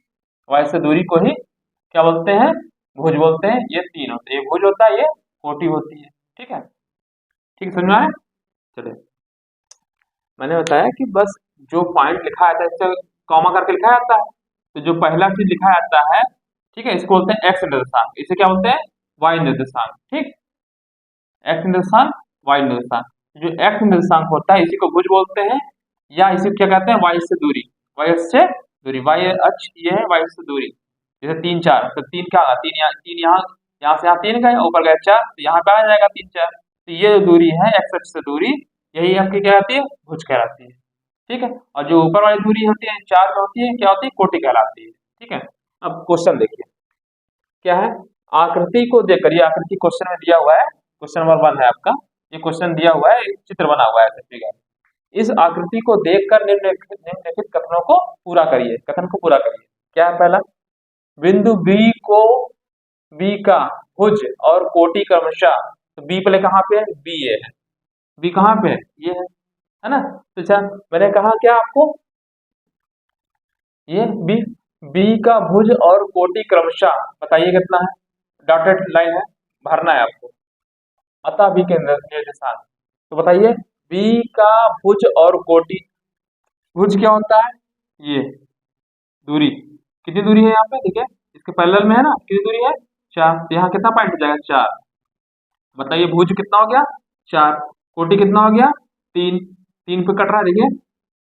Speaker 1: वाय से दूरी को ही क्या बोलते हैं, भुज बोलते हैं। ये 3 होते हैं, ये भुज होता है, ये कोटि होती है, ठीक है, ठीक समझ में आया। चलिए, मैंने बताया कि बस जो पॉइंट लिखा आता है इसे कॉमा करके लिखा जाता है। तो जो पहला चीज लिखा जाता है, ठीक है, इसको बोलते हैं एक्स निर्देशांक, इसे क्या बोलते हैं, वाई निर्देशांक, ठीक, एक्स निर्देशांक, वाई निर्देशांक। जो एक्स निर्देशांक होता है इसी को भुज बोलते हैं, या इसे क्या कहते हैं, वाई से दूरी, वाई से दूरी, वाई अक्ष ये है, वाई से दूरी। जैसे 3, 4, तो 3 क्या होगा, 3 यहाँ, 3 यहाँ, यहाँ से यहाँ 3 गए, ऊपर गए 4, तो यहाँ पे आ जाएगा 3, 4। तो ये जो दूरी है एक्स अक्ष से दूरी, यही आपकी क्या कहलाती है, भुज कहलाती है, ठीक है। और जो ऊपर वाली दूरी होती है 4 में होती है, क्या होती है, कोटि कहलाती है, ठीक है। अब क्वेश्चन देखिए क्या है, आकृति को देखकर, ये आकृति क्वेश्चन में दिया हुआ है, क्वेश्चन नंबर 1 है आपका, ये क्वेश्चन दिया हुआ है, एक चित्र बना हुआ है, ठीक है। इस आकृति को देखकर निम्नलिखित कथनों को पूरा करिए, कथन को पूरा करिए। क्या है पहला, बिंदु बी का भुज और कोटि क्रमशः, तो बी पहले कहाँ पे है, बी ए है, बी कहाँ पे है, ये है ना। तो अच्छा, मैंने कहा क्या आपको, ये बी, बी का भुज और कोटि क्रमशः बताइए कितना है, डॉटेड लाइन है, भरना है आपको, अतः बी के निर्देशांक। तो बताइए बी का भुज और कोटि, भुज क्या होता है, ये दूरी, कितनी दूरी है यहाँ पे, ठीक है, इसके पैरेलल में है ना, कितनी दूरी है, 4, तो यहाँ कितना पॉइंट हो जाएगा, 4। बताइए भुज कितना हो गया, 4, कोटि कितना हो गया, 3, 3 पे कट रहा है, देखिए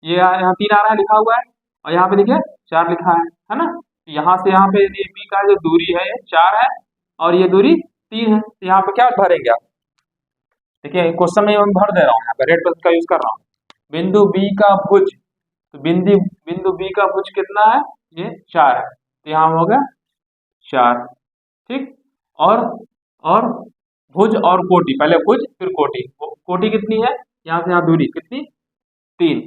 Speaker 1: ये यहाँ 3 आ रहा है लिखा हुआ है, और यहाँ पे देखिए 4 लिखा है ना। तो यहाँ से यहाँ पे यदि बी का जो दूरी है 4 है और ये दूरी 3 है, तो यहाँ पे क्या भरेंगे आप, देखिए क्वेश्चन में मैं भर दे रहा हूँ, यहाँ पे रेड पेन का यूज कर रहा हूँ। बिंदु बी का भुज, तो बिंदु बी का भुज कितना है, ये 4 है, तो यहाँ होगा 4, ठीक। और भुज और कोटि, पहले भुज फिर कोटि, कोटि कितनी है, यहाँ से यहाँ दूरी कितनी, 3,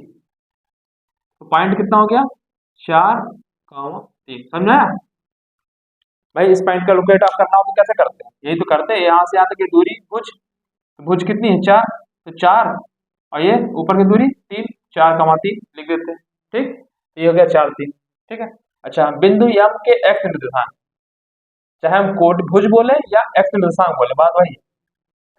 Speaker 1: तो पॉइंट कितना हो गया, 4, 3, समझा भाई। इस पॉइंट का लोकेट आप करना हो तो कैसे करते हैं, यही तो करते हैं, यहाँ से यहाँ तक की दूरी भुज, तो भुज कितनी है, 4, तो 4, और ये ऊपर की दूरी 3, 4, 3 लिख देते हैं, ठीक, ये हो गया 4, 3, ठीक है। अच्छा, बिंदु एम के एक्स निर्देशांक, चाहे हम कोटि भुज बोले या एक्स निर्देशांक बोले, बात वही है।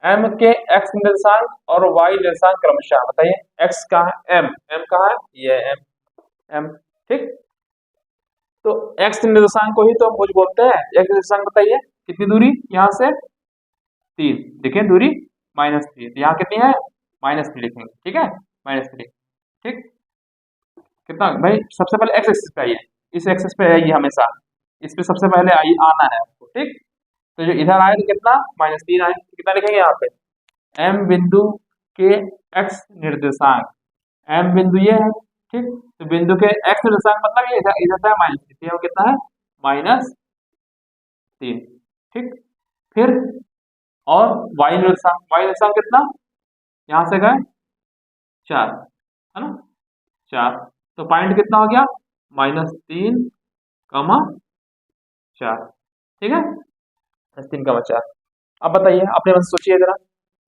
Speaker 1: एम के एक्स निर्देशांक और वाई निर्देशांक क्रमशः बताइए, एक्स कहाँ है, एम कहाँ है, ये एम, ठीक। तो एक्स निर्देशांक को ही तो हम भुज बोलते हैं। एक्स निर्देशांक बताइए कितनी दूरी, यहाँ से 3, देखिए दूरी -3, तो यहाँ कितनी है, -3 लिखेंगे, ठीक है, -3, ठीक। कितना भाई, सबसे पहले एक्स एक्सिस पे आइए, इस एक्सिस पे आइए हमेशा, इस पे सबसे पहले आइए, आना है आपको, ठीक। तो जो इधर आए तो कितना, -3 आए, तो कितना लिखेंगे यहाँ पे, एम बिंदु के एक्स निर्देशांक, एम बिंदु ये है, ठीक। तो बिंदु के एक्स निर्देशांक मतलब ये इधर था -3, कितना है, -3, ठीक। फिर और वाई निर्देशांक, वाई निर्देशांक कितना, यहाँ से गए 4, है ना, 4, तो पॉइंट कितना हो गया, -3, 4, ठीक है, -3, 4। अब बताइए अपने मन से सोचिए जरा,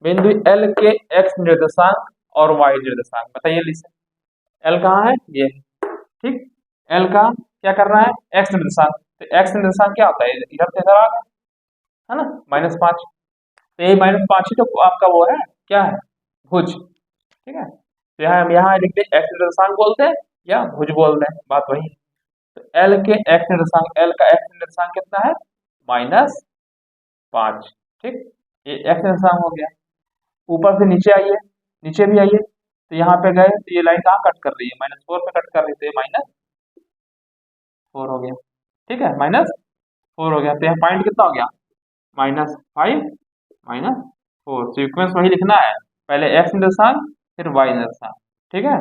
Speaker 1: बिंदु एल के एक्स निर्देशांक और वाई निर्देशांक बताइए, एल कहाँ है, ये, ठीक। एल का क्या करना है, एक्स निर्देशांक, तो एक्स निर्देशांक क्या होता है, इधर से इधर आ गया, है ना, -5, तो ये -5 ही तो आपका वो है, क्या है, भुज, ठीक है। तो यहाँ लिखते हैं एक्स निर्देशांक बोलते हैं या भुज बोलते हैं, बात वही है। तो एल के एक्स निर्देशांक, एल का एक्स निर्देशांक कितना है, -5, ठीक, ये एक्स निर्देशांक हो गया। ऊपर से नीचे आइए, नीचे भी आइए, तो यहाँ पे गए तो ये लाइन कहाँ कट कर रही है, -4 पे कट कर रही है, -4 हो गया, ठीक है, -4 हो गया, तो यहाँ पॉइंट कितना हो गया, -5, -4, सीक्वेंस वही लिखना है, पहले एक्स निर्देशांक फिर वाई निर्देशांक, ठीक है।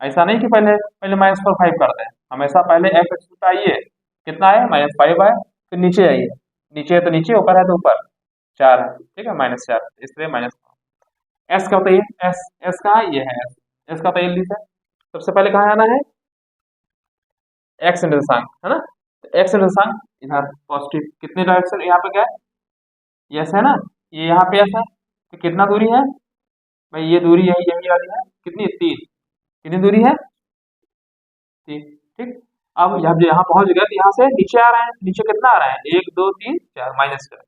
Speaker 1: ऐसा नहीं कि पहले पहले -4 5 कर दें, हमेशा पहले एक्स एक्सिस पे आइए, कितना है, -5 आए, फिर नीचे आइए, नीचे है तो नीचे, ऊपर है तो ऊपर, 4 है, ठीक है, -4, इसलिए -4। एस का बताइए, एस कहाँ है, ये है एस, एस का बताइए, सबसे पहले कहाँ आना है, एक्स निर्देशांक, है ना, तो एक्स निर्देशांक इधर पॉजिटिव, कितने डायरेक्शन यहाँ पे क्या है, यस है ना, ये यहाँ पे यस है, तो कितना दूरी है भाई, ये दूरी है यही वाली है, कितनी 3, कितनी दूरी है 3, ठीक। अब जब यहाँ पहुंच गए तो यहाँ से नीचे आ रहे हैं, नीचे कितना आ रहा है 1 2 3 4 -4,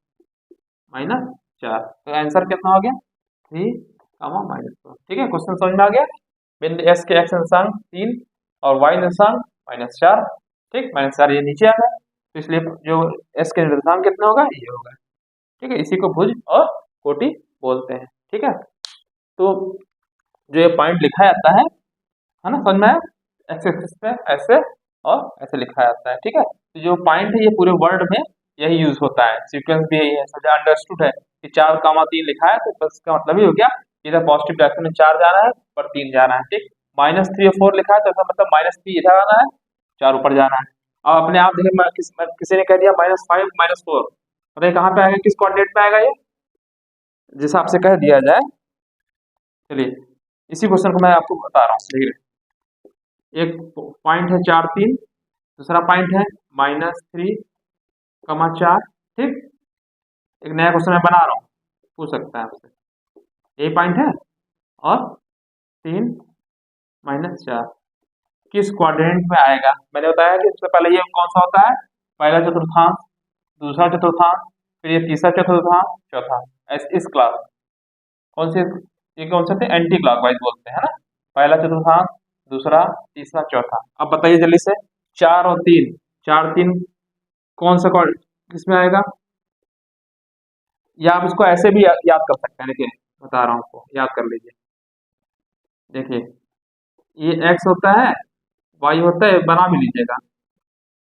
Speaker 1: -4, तो आंसर कितना हो गया 3, -4, ठीक है। क्वेश्चन समझ में आ गया। बिंदु एस के एक्स निर्देशांक 3 और वाई निर्देशांक -4, ठीक, -4 ये नीचे आ गया, तो इसलिए जो एस के निर्देशांक कितना होगा ये होगा, ठीक है। इसी को भुज और कोटि बोलते हैं, ठीक है। तो जो ये पॉइंट लिखा जाता है ना, समझ में आया, एक्स एक्सिस पे ऐसे और ऐसे लिखा जाता है, ठीक है। तो जो पॉइंट है ये पूरे वर्ड में यही यूज होता है, सीक्वेंस भी यही है, समझा, अंडरस्टूड है कि 4, 3 लिखा है तो बस इसका मतलब ही हो गया इधर पॉजिटिव डायरेक्शन में 4 जाना है और 3 जाना है, ठीक। -3 और 4 लिखा है तो इसका मतलब -3 इधर आना है, 4 ऊपर जाना है। अब अपने आप देखिए किसी ने कह दिया -5 -4, बताइए कहाँ पे आएगा, किस कोऑर्डिनेट में आएगा ये, जिस हिसाब से कह दिया जाए। चलिए इसी क्वेश्चन को मैं आपको बता रहा हूँ, देखिए एक पॉइंट है 4 3, दूसरा पॉइंट है -3, 4, ठीक। एक नया क्वेश्चन मैं बना रहा हूँ, पूछ सकता है आपसे, यही पॉइंट है और 3 -4 किस क्वाड्रेंट में आएगा। मैंने बताया कि इससे पहले ये कौन सा होता है, पहला चतुर्थांश, दूसरा चतुर्थांश, फिर ये तीसरा चतुर्थांश, चौथा। इस क्लास कौन से, ये कौन से थे, एंटी क्लॉकवाइज बोलते हैं ना, पहला चतुर्थांश, दूसरा, तीसरा, चौथा। अब बताइए जल्दी से 4 और 3, 4 3 कौन सा किसमें आएगा, या आप इसको ऐसे भी याद कर सकते हैं, देखिए बता रहा हूँ आपको, याद कर लीजिए। देखिए ये x होता है, y होता है, बना भी लीजिएगा,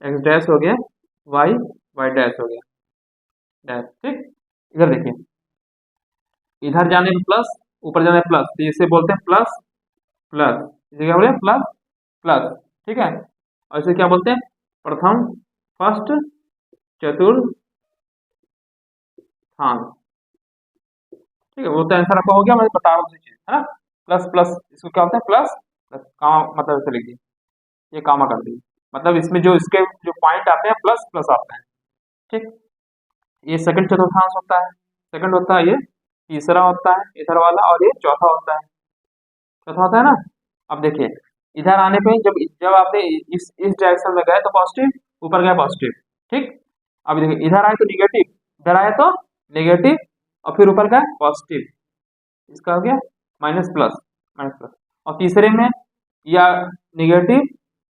Speaker 1: x डैश हो गया, y डैश हो गया, डैश, ठीक। इधर देखिए, इधर जाने में प्लस, ऊपर जाने प्लस, तो इसे बोलते हैं प्लस प्लस, इसे क्या बोलते हैं प्लस प्लस, ठीक है। और इसे क्या बोलते हैं, प्रथम, फर्स्ट, चतुर्थांश, ठीक है। वो तो आंसर आपका हो गया, मैं बता रहा हूँ चीज है ना, प्लस प्लस, इसको क्या होता है प्लस प्लस, कामा मतलब ऐसे लिखिए, ये कामा कर दीजिए, मतलब इसमें जो इसके जो पॉइंट आते हैं प्लस प्लस आते हैं, ठीक। ये सेकंड चतुर्थांश होता है, सेकंड होता है, ये तीसरा होता है इधर वाला, और ये चौथा होता है, चौथा होता है ना। अब देखिए इधर आने पे जब जब आपने इस डायरेक्शन में गए तो पॉजिटिव, ऊपर गया पॉजिटिव, ठीक। अब देखिए इधर आए तो निगेटिव, इधर आए तो निगेटिव, और फिर ऊपर गया पॉजिटिव, इसका हो गया माइनस प्लस, माइनस प्लस। और तीसरे में या निगेटिव,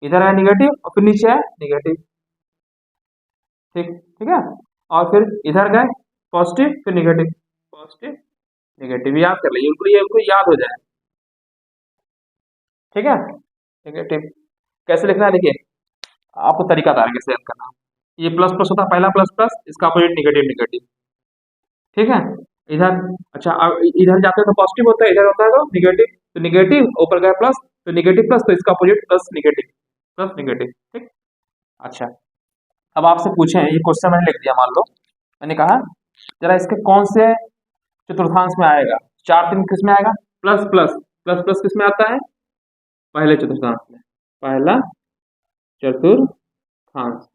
Speaker 1: इधर है निगेटिव और फिर नीचे है निगेटिव, ठीक, ठीक है। और फिर इधर गए पॉजिटिव, फिर निगेटिव, पॉजिटिव निगेटिव, याद कर लीजिए, बिल्कुल याद हो जाए, ठीक है। निगेटिव कैसे लिखना है, देखिए आपको तरीका बता रहे हैं कैसे याद करना। ये प्लस प्लस होता है, पहला प्लस प्लस, इसका अपोजिट निगेटिव निगेटिव, ठीक है। इधर, अच्छा अब इधर जाते हैं तो पॉजिटिव होता है, इधर होता है तो निगेटिव, तो निगेटिव ऊपर गया प्लस, तो निगेटिव प्लस, तो इसका opposite plus negative, plus negative, ठीक। अच्छा अब आपसे पूछे ये क्वेश्चन मैंने लिख दिया, मान लो मैंने कहा जरा इसके कौन से चतुर्थांश में आएगा, 4 3 किस में आएगा, प्लस प्लस, प्लस प्लस किस में आता है, पहले चतुर्थांश में, पहला चतुर्थांश,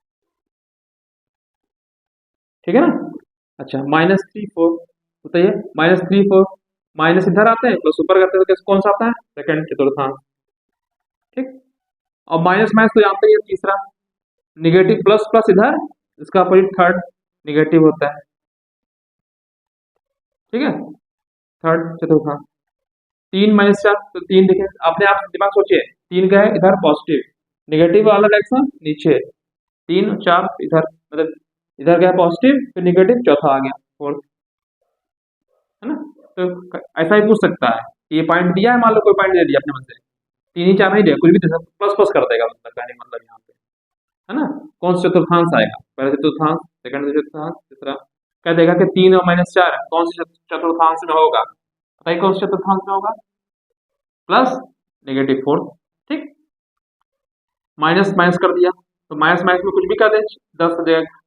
Speaker 1: ठीक है ना। अच्छा -3 4 बताइए, -3 4 माइनस इधर आते हैं, प्लस ऊपर करते हैं तो कैसे कौन सा आता है, सेकंड चतुर्थांश, ठीक। और माइनस माइनस तो जानते ही हैं, तीसरा निगेटिव, प्लस प्लस इधर, इसका अपोजिट थर्ड निगेटिव होता है, ठीक है, थर्ड चतुर्थांश। 3 -4 तो 3 देखें, अपने आप दिमाग सोचिए, 3 का है इधर पॉजिटिव, निगेटिव वाला डायरेक्शन नीचे, 3 4 इधर, मतलब इधर गया पॉजिटिव फिर निगेटिव, चौथा आ गया फोर्थ, है ना। तो ऐसा ही पूछ सकता है कि ये पॉइंट दिया है, मान लो कोई पॉइंट दे दिया अपने मन से, 3 ही 4 नहीं दिया, कुछ भी दे सकता, प्लस प्लस कर देगा, मतलब कहने का मतलब यहाँ पे, है ना। कौन सा चतुर्थांश आएगा, पहला चतुर्थांश, सेकंड चतुर्थांश, तीसरा, कह देगा कि 3 और -4 कौन से चतुर्थांश में होगा, बताइए कौन से चतुर्थांश में होगा, प्लस निगेटिव फोर्थ, ठीक। माइनस माइनस कर दिया, तो माइनस माइनस में कुछ भी कर दे, 10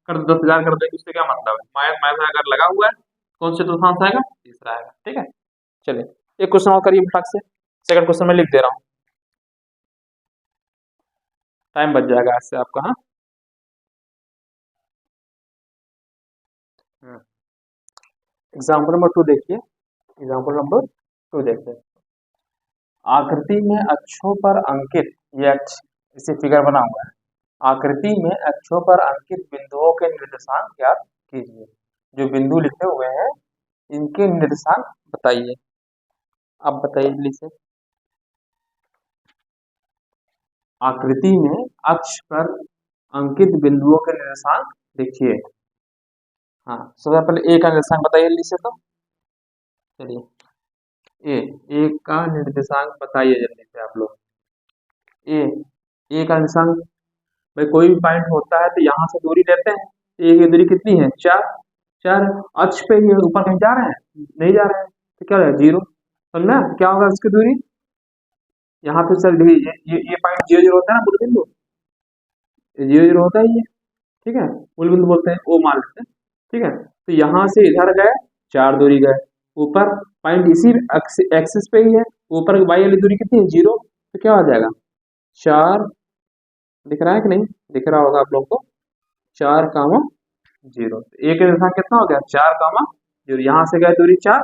Speaker 1: कर 10,000 कर दे, उससे क्या मतलब है, माइनस माइनस अगर लगा हुआ है कौन से चतुर्थांश आएगा, तीसरा आएगा, ठीक है। चलिए एक क्वेश्चन और करिए फटाक से, सेकंड क्वेश्चन में लिख दे रहा हूँ, टाइम बच जाएगा इससे आपका, हाँ। एग्जाम्पल नंबर 2 देखिए, एग्जाम्पल नंबर 2 देखिए। आकृति में अक्षों पर अंकित, ये अक्ष इसे फिगर बना हुआ है। आकृति में अक्षों पर अंकित बिंदुओं के निर्देशांक ज्ञात कीजिए। जो बिंदु लिखे हुए हैं इनके निर्देशांक बताइए। अब बताइए जल्दी से। आकृति में अक्ष पर अंकित बिंदुओं के निर्देशांक देखिए। हाँ, सबसे पहले ए का निर्देशांक बताइए जल्दी से। तो चलिए ए का निर्देशांक बताइए जल्दी से आप लोग। ए ए का निर्देशांक, भाई कोई भी पॉइंट होता है तो यहाँ से दूरी लेते हैं। ए की दूरी कितनी है? 4। 4 अक्ष पे ही है, ऊपर कहीं जा रहे हैं? नहीं जा रहे हैं, तो क्या है? 0। समझना क्या होगा इसकी दूरी? यहाँ पे सर ये पॉइंट 0 0 होता है ना, मूल बिंदु 0 0 होता ही है, ठीक है, मूल बिंदु बोलते हैं, वो मान लेते हैं, ठीक है। तो यहाँ से इधर गए 4 दूरी गए, ऊपर पॉइंट इसी एक्सिस पे ही है, ऊपर वाई वाली दूरी कितनी है? 0। तो क्या हो जाएगा? 4, दिख रहा है कि नहीं? दिख रहा होगा आप लोग को, 4 कामा 0। एक निर्देशांक कितना हो गया? 4 कामा 0। यहाँ से गए दूरी 4,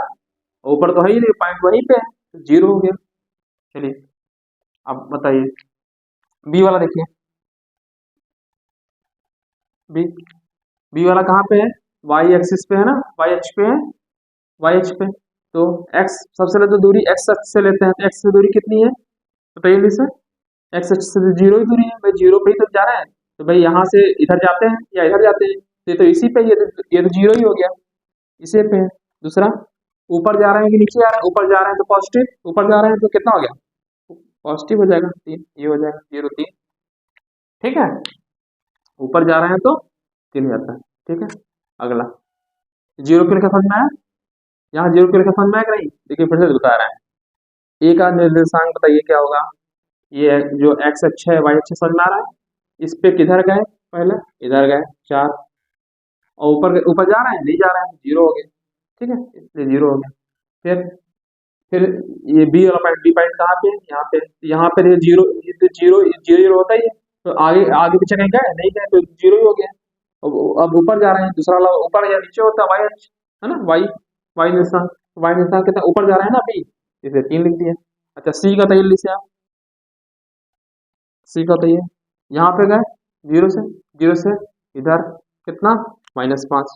Speaker 1: ऊपर तो है ही नहीं, पॉइंट वहीं पे है, तो 0 हो गया। चलिए अब बताइए बी वाला देखिए। बी बी वाला कहाँ पे है? वाई एक्सिस पे है ना, वाई अक्ष पे है, वाई अक्ष पे। तो एक्स सबसे पहले तो दूरी एक्स अक्ष से लेते हैं, तो एक्स से दूरी कितनी है बताइए जल्दी से। एक्स अक्ष से तो 0 ही दूरी है भाई, 0 पे ही तो जा रहा है। तो भाई यहाँ से इधर जाते हैं या इधर जाते हैं? ये तो इसी पे, ये तो 0 ही हो गया, इसी पे है। दूसरा, ऊपर जा रहे हैं कि नीचे जा रहे हैं? ऊपर जा रहे हैं तो पॉजिटिव, ऊपर जा रहे हैं तो कितना हो गया? पॉजिटिव हो जाएगा 3, ये हो जाएगा 0 3, ठीक है। ऊपर जा रहे हैं तो 3 जाता है, ठीक है। अगला 0 क्यों लिखा समझ में आया? यहाँ 0 क्यों लिखा समझ में आया कि नहीं? देखिए फिर से बता रहा है। ए का निर्देशांक बताइए क्या होगा? ये जो एक्स अक्ष है वाई अक्ष समझ में आ रहा है? इस पे किधर गए? पहले इधर गए 4, और ऊपर ऊपर जा रहे हैं? नहीं जा रहे हैं, 0 हो गए, ठीक है, इसलिए 0 हो गया। फिर ये बी वाला पॉइंट, बी पॉइंट कहाँ पे है? यहाँ पे ये 0, ये तो 0 0 0 होता ही है, तो आगे आगे पीछे कहीं गए? नहीं गए, तो 0 ही हो गया। अब ऊपर जा रहे हैं, दूसरा वाला ऊपर या नीचे होता है? वाई अक्ष है ना, वाई वाई निशान, वाई निशान कितना ऊपर जा रहा है ना बी, इसे 3 लिख दिया। अच्छा सी का तैयार से आप, सी का तैयार यहाँ पे गए 0 से इधर कितना? -5।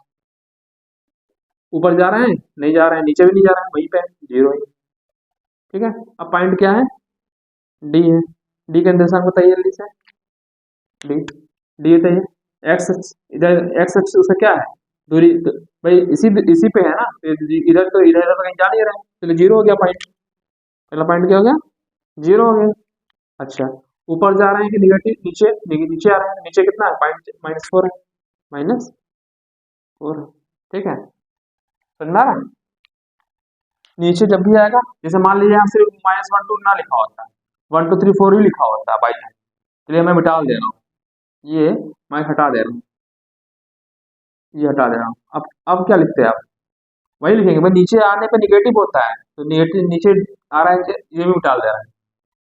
Speaker 1: ऊपर जा रहे हैं? नहीं जा रहे हैं, नीचे भी नहीं जा रहे हैं, वहीं पे 0 ही, ठीक है। अब पॉइंट क्या है? डी है। डी के निर्देशांक बताइए जल्दी से। डी डी बताइए। एक्स इधर एक्स एक्स उसका क्या है दूरी? तो भाई इसी पे है ना, तो इधर तो इधर तो कहीं जा नहीं रहा है, चलिए 0 हो गया पॉइंट। पहला पॉइंट क्या हो गया? 0 हो गया। अच्छा ऊपर जा रहे हैं कि निगेटिव? नीचे नीचे आ रहे हैं, नीचे कितना है? पॉइंट -4 है, -4, ठीक है। समझ में आ रहा है? नीचे जब भी आएगा, जैसे मान लीजिए यहाँ सिर्फ -1 2 ना लिखा होता है, 1 2 3 4 ही लिखा होता है बाई चांस, चलिए मैं मिटा दे रहा हूँ, ये मैं हटा दे रहा हूँ, ये हटा दे रहा हूँ। अब क्या लिखते हैं आप? वही लिखेंगे भाई, नीचे आने पे निगेटिव होता है, तो निगेटिव नीचे आ रहा है, ये भी डाल दे रहा है।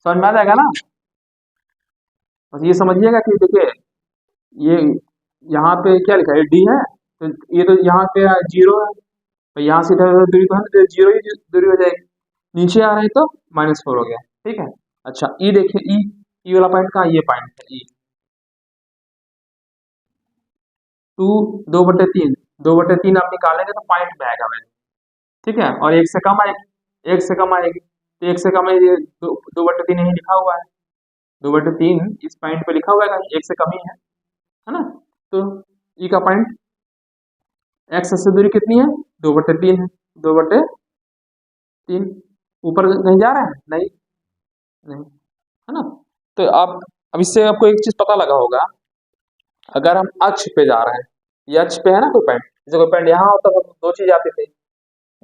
Speaker 1: समझ में आ जाएगा ना? बस ये समझिएगा कि देखिए ये यहाँ पे क्या लिखा है? डी है, तो ये तो यहाँ पे 0 है, तो यहाँ से इधर दूरी तो है ना, तो 0 ही दूरी हो जाएगी। नीचे आ रहे हैं तो -4 हो गया, ठीक है। अच्छा ई देखिए, ई वाला पॉइंट कहाँ? ये पॉइंट है ई। 2 2/3, 2/3 आप निकालेंगे तो पॉइंट में आएगा वैल्यू, ठीक है। और एक से कम आएगी, एक से कम आएगी, तो एक से कम है, ये 2/3 यही लिखा हुआ है, 2/3 इस पॉइंट पे लिखा हुआ है, एक से कम ही है ना। तो ई का पॉइंट एक्स से दूरी कितनी है? 2/3 है, 2/3 ऊपर नहीं जा रहा है? नहीं नहीं, है ना। तो आप अब इससे आपको एक चीज पता लगा होगा, अगर हम अक्ष पे जा रहे हैं, ये अक्ष पे है ना कोई पॉइंट, जैसे कोई पॉइंट यहाँ होता तो दो चीज आती थी,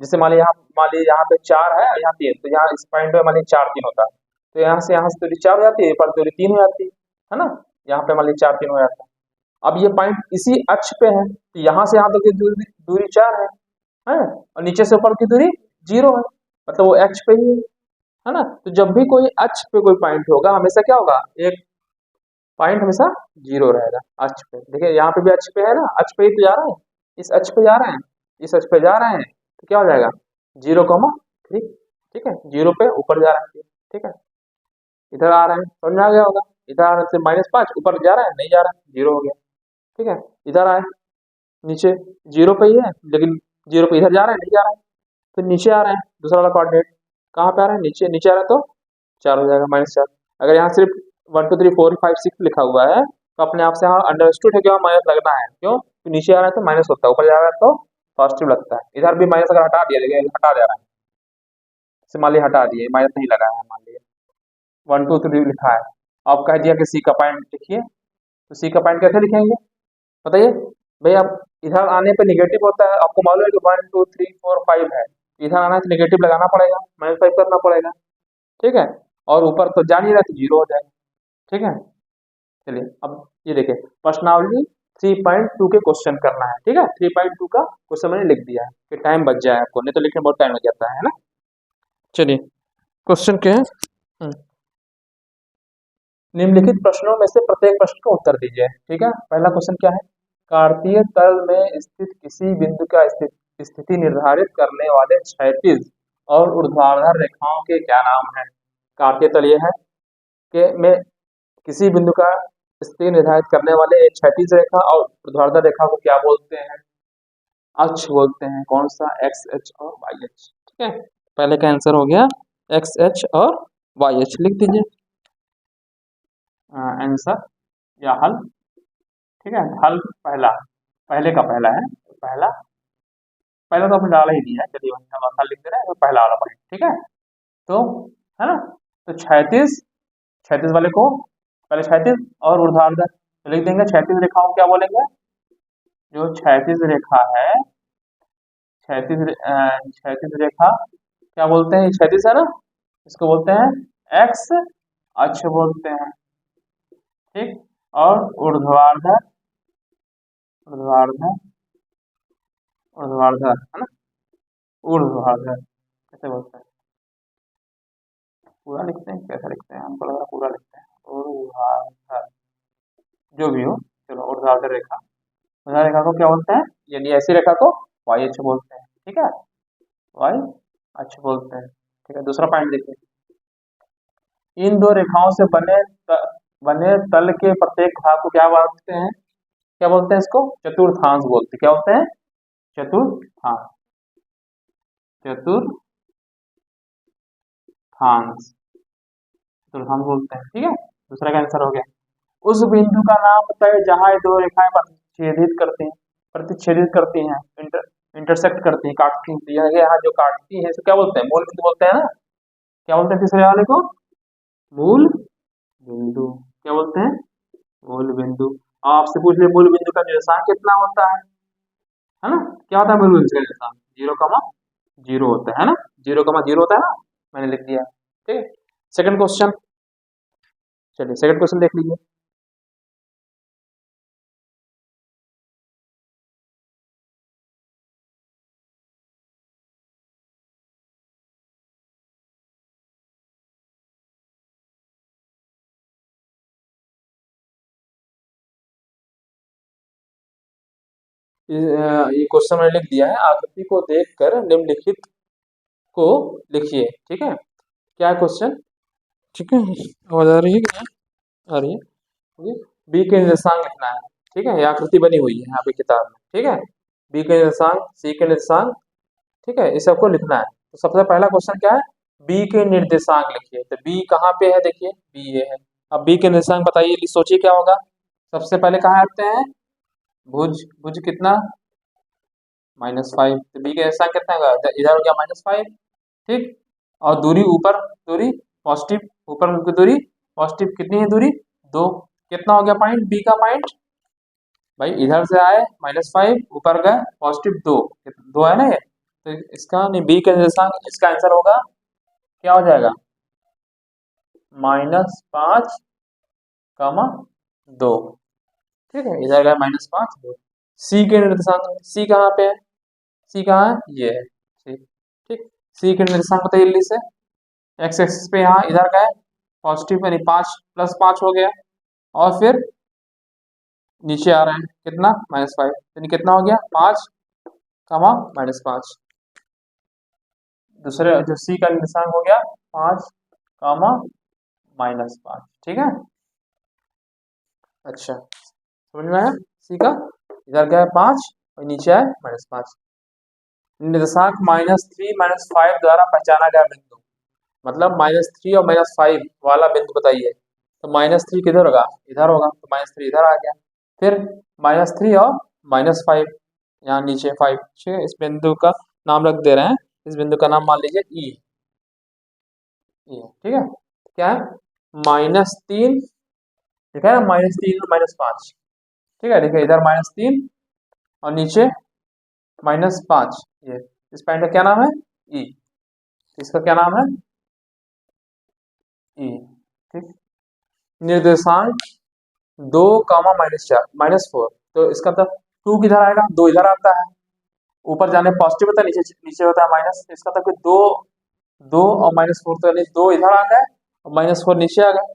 Speaker 1: जैसे मान लीजिए यहाँ पे 4 है और यहाँ 3, तो यहाँ इस पॉइंट पे मान लीजिए 4 3 होता है, तो यहाँ से दूरी 4 हो जाती है, पर दूरी 3 हो जाती है ना। यहाँ पे मान लीजिए 4 3 हो जाता है। अब ये पॉइंट इसी अक्ष पे है, तो यहाँ से यहाँ तक की दूरी 4 है, और नीचे से ऊपर की दूरी 0 है, मतलब वो अक्ष पे ही है ना। तो जब भी कोई अक्ष पे कोई पॉइंट होगा, हमेशा क्या होगा? एक पॉइंट हमेशा 0 रहेगा अक्ष पे। देखिए यहाँ पे भी अक्ष पे है ना, अक्ष पे ही तो जा रहा है, इस अक्ष पे जा रहे हैं, इस अक्ष पे जा रहे हैं, तो क्या हो जाएगा 0,3। ठीक है, 0 पे ऊपर जा रहा है, ठीक है, इधर आ रहा है, समझ में आ गया होगा। इधर आ रहा है -5, ऊपर जा रहा है, नहीं जा रहा है, 0 हो गया। ठीक है, इधर आए, नीचे 0 पे ही है, लेकिन 0 पे इधर जा रहा है, नहीं जा रहा है, फिर नीचे आ रहा है, दूसरा वाला कोऑर्डिनेट कहाँ पे आ रहा है, नीचे, नीचे आ रहा है तो 4 हो जाएगा, -4। अगर यहाँ सिर्फ 1 2 3 4 5 6 लिखा हुआ है तो अपने आप से यहाँ अंडरस्टूड है कि वहाँ माइनस लगना है, क्यों, तो नीचे आ रहा है तो माइनस होता है, ऊपर जा रहा है तो पॉजिटिव लगता है। इधर भी माइनस अगर हटा दिया जाएगा, हटा दे रहा है, जैसे मान लिया हटा दिए, माइनस नहीं लगा है, मान लिया 1 2 3 लिखा है, अब कह दिया कि सी का पॉइंट लिखिए, तो सी का पॉइंट कैसे लिखेंगे बताइए भाई। आप इधर आने पे निगेटिव होता है, आपको मालूम है कि 1 2 3 4 5 है, इधर आना है तो निगेटिव लगाना पड़ेगा, -5 करना पड़ेगा। ठीक है, और ऊपर तो जा नहीं रहा तो 0 हो जाएगा। ठीक है, चलिए अब ये देखिए, प्रश्नावली 3.2 के क्वेश्चन करना है। ठीक है, 3.2 का क्वेश्चन मैंने लिख दिया है कि टाइम बच जाए आपको, नहीं तो लिखने में बहुत टाइम लग जाता है ना। चलिए क्वेश्चन क्या है, निम्नलिखित प्रश्नों में से प्रत्येक प्रश्न का उत्तर दीजिए। ठीक है, पहला क्वेश्चन क्या है, कार्तीय तल में स्थित किसी बिंदु का स्थिति निर्धारित करने वाले क्षैतिज और ऊर्ध्वाधर रेखाओं के क्या नाम है। कार्तीय तल ये है कि में किसी बिंदु का स्थिति निर्धारित करने वाले एक क्षैतिज रेखा और ऊर्ध्वाधर रेखा को क्या बोलते हैं, अक्ष बोलते हैं। कौन सा, एक्स एच और वाई एच। ठीक है, पहले का आंसर हो गया एक्स एच और वाई एच, लिख दीजिए आंसर या हल। ठीक है, हल पहला, पहले का पहला है, पहला पहला तो आपने डाला ही दिया है, चलिए हम हल लिख दे रहे हैं, तो पहला वाला पॉइंट। ठीक है, तो है ना, तो क्षैतिज, क्षैतिज वाले को पहले क्षैतिज और ऊर्ध्वाधर तो लिख देंगे। क्षैतिज रेखाओं को क्या बोलेंगे, जो क्षैतिज रेखा है, क्षैतिज रेखा क्या बोलते हैं, क्षैतिज है ना, इसको बोलते हैं एक्स अक्ष बोलते हैं। ठीक, और ऊर्ध्वाधर, ऊर्ध्वाधर, ऊर्ध्वाधर है ना, ऊर्ध्वाधर कैसे बोलते हैं, पूरा लिखते हैं कैसे लिखते हैं, हमको लग रहा है पूरा लिखते हैं, ऊर्ध्वाधर जो भी हो, चलो ऊर्ध्वाधर रेखा, ऊर्ध्वाधर रेखा को क्या बोलते हैं, यानी ऐसी रेखा को वाई अक्ष बोलते हैं। ठीक है, वाई अक्ष बोलते हैं। ठीक है, दूसरा पॉइंट देखिए, इन दो रेखाओं से बने तल के प्रत्येक भाग को क्या बोलते हैं, क्या बोलते हैं, इसको चतुर्थांश बोलते हैं। क्या बोलते हैं, चतुर्थांश, चतुर्थांश, चतुर्थांश बोलते हैं। ठीक है, दूसरा का आंसर हो गया। उस बिंदु का नाम बताइए जहां ये दो रेखाएं प्रतिच्छेदित करती हैं, इंटरसेक्ट करती हैं, काटती हैं, यहाँ जो काटती हैं, इसको क्या बोलते हैं, मूल बिंदु बोलते हैं ना। क्या बोलते हैं तीसरे वाले को, मूल बिंदु। क्या बोलते हैं, मूल बिंदु। आपसे पूछ ले मूल बिंदु का निर्देशांक कितना होता है ना, क्या होता है मूल बिंदु का निर्देशांक, 0,0 होता है ना, 0,0 होता है ना, मैंने लिख दिया। ठीक है, सेकंड क्वेश्चन, चलिए सेकंड क्वेश्चन देख लीजिए। ये क्वेश्चन मैंने लिख दिया है, आकृति को देखकर निम्नलिखित को लिखिए। ठीक है, क्या है क्वेश्चन, ठीक है, आवाज आ रही है क्या, आ रही है, बी के निर्देशांक लिखना है। ठीक है, ये आकृति बनी हुई है यहाँ पे किताब में। ठीक है, बी के निर्देशांक, सी के निर्देशांक, ठीक है, इस सबको लिखना है। तो सबसे पहला क्वेश्चन क्या है, बी के निर्देशांक लिखिए। तो बी कहाँ पे है, देखिए बी ये है। अब बी के निर्देशांक बताइए, सोचिए क्या होगा। सबसे पहले कहाँ आते हैं, भुज, भुज कितना, -5, तो बी का निर्देशांक कितना होगा, इधर हो गया -5। ठीक, और दूरी ऊपर, दूरी पॉजिटिव, ऊपर की दूरी पॉजिटिव, कितनी है दूरी, 2, कितना हो गया पॉइंट, बी का पॉइंट, भाई इधर से आए -5, ऊपर गए पॉजिटिव 2, 2 है ना ये, तो इसका नहीं, बी का निर्देशांक, इसका आंसर होगा क्या हो जाएगा, -5,2। ठीक है, इधर गया -5, 2। सी के निर्देशांक, सी कहाँ पे है, सी कहाँ है, ये है सी। ठीक, सी के निर्देशांक बताइए जल्दी से। एक्स एक्सिस पे यहाँ इधर गए पॉजिटिव, यानी 5 +5 हो गया, और फिर नीचे आ रहे हैं कितना, -5, यानी कितना हो गया, 5, -5। दूसरे जो सी का निर्देशांक हो गया 5 कामा -5, ठीक है। अच्छा, समझ में आया सी का, इधर गया 5 और नीचे है -5। निर्देशांक -3 -5 द्वारा पहचाना गया बिंदु, मतलब -3 और -5 वाला बिंदु बताइए। तो -3 किधर होगा, इधर होगा, तो -3 इधर आ गया। फिर -3 और -5 यहाँ नीचे 5, ठीक है। इस बिंदु का नाम रख दे रहे हैं, इस बिंदु का नाम मान लीजिए ई, ठीक है। क्या है, -3, ठीक है ना, -3 और -5, ठीक है। देखिए इधर -3 और नीचे -5, ये इस पॉइंट का क्या नाम है, ई, इसका क्या नाम है, ई, ठीक। निर्देशांक 2 कामा -4 -4, तो इसका मतलब 2 किधर आएगा, 2 इधर आता है, ऊपर जाने पॉजिटिव होता है, नीचे नीचे होता है माइनस, इसका मतलब कि 2 2 और -4, तो यानी 2 इधर आ गए और -4 नीचे आ गए।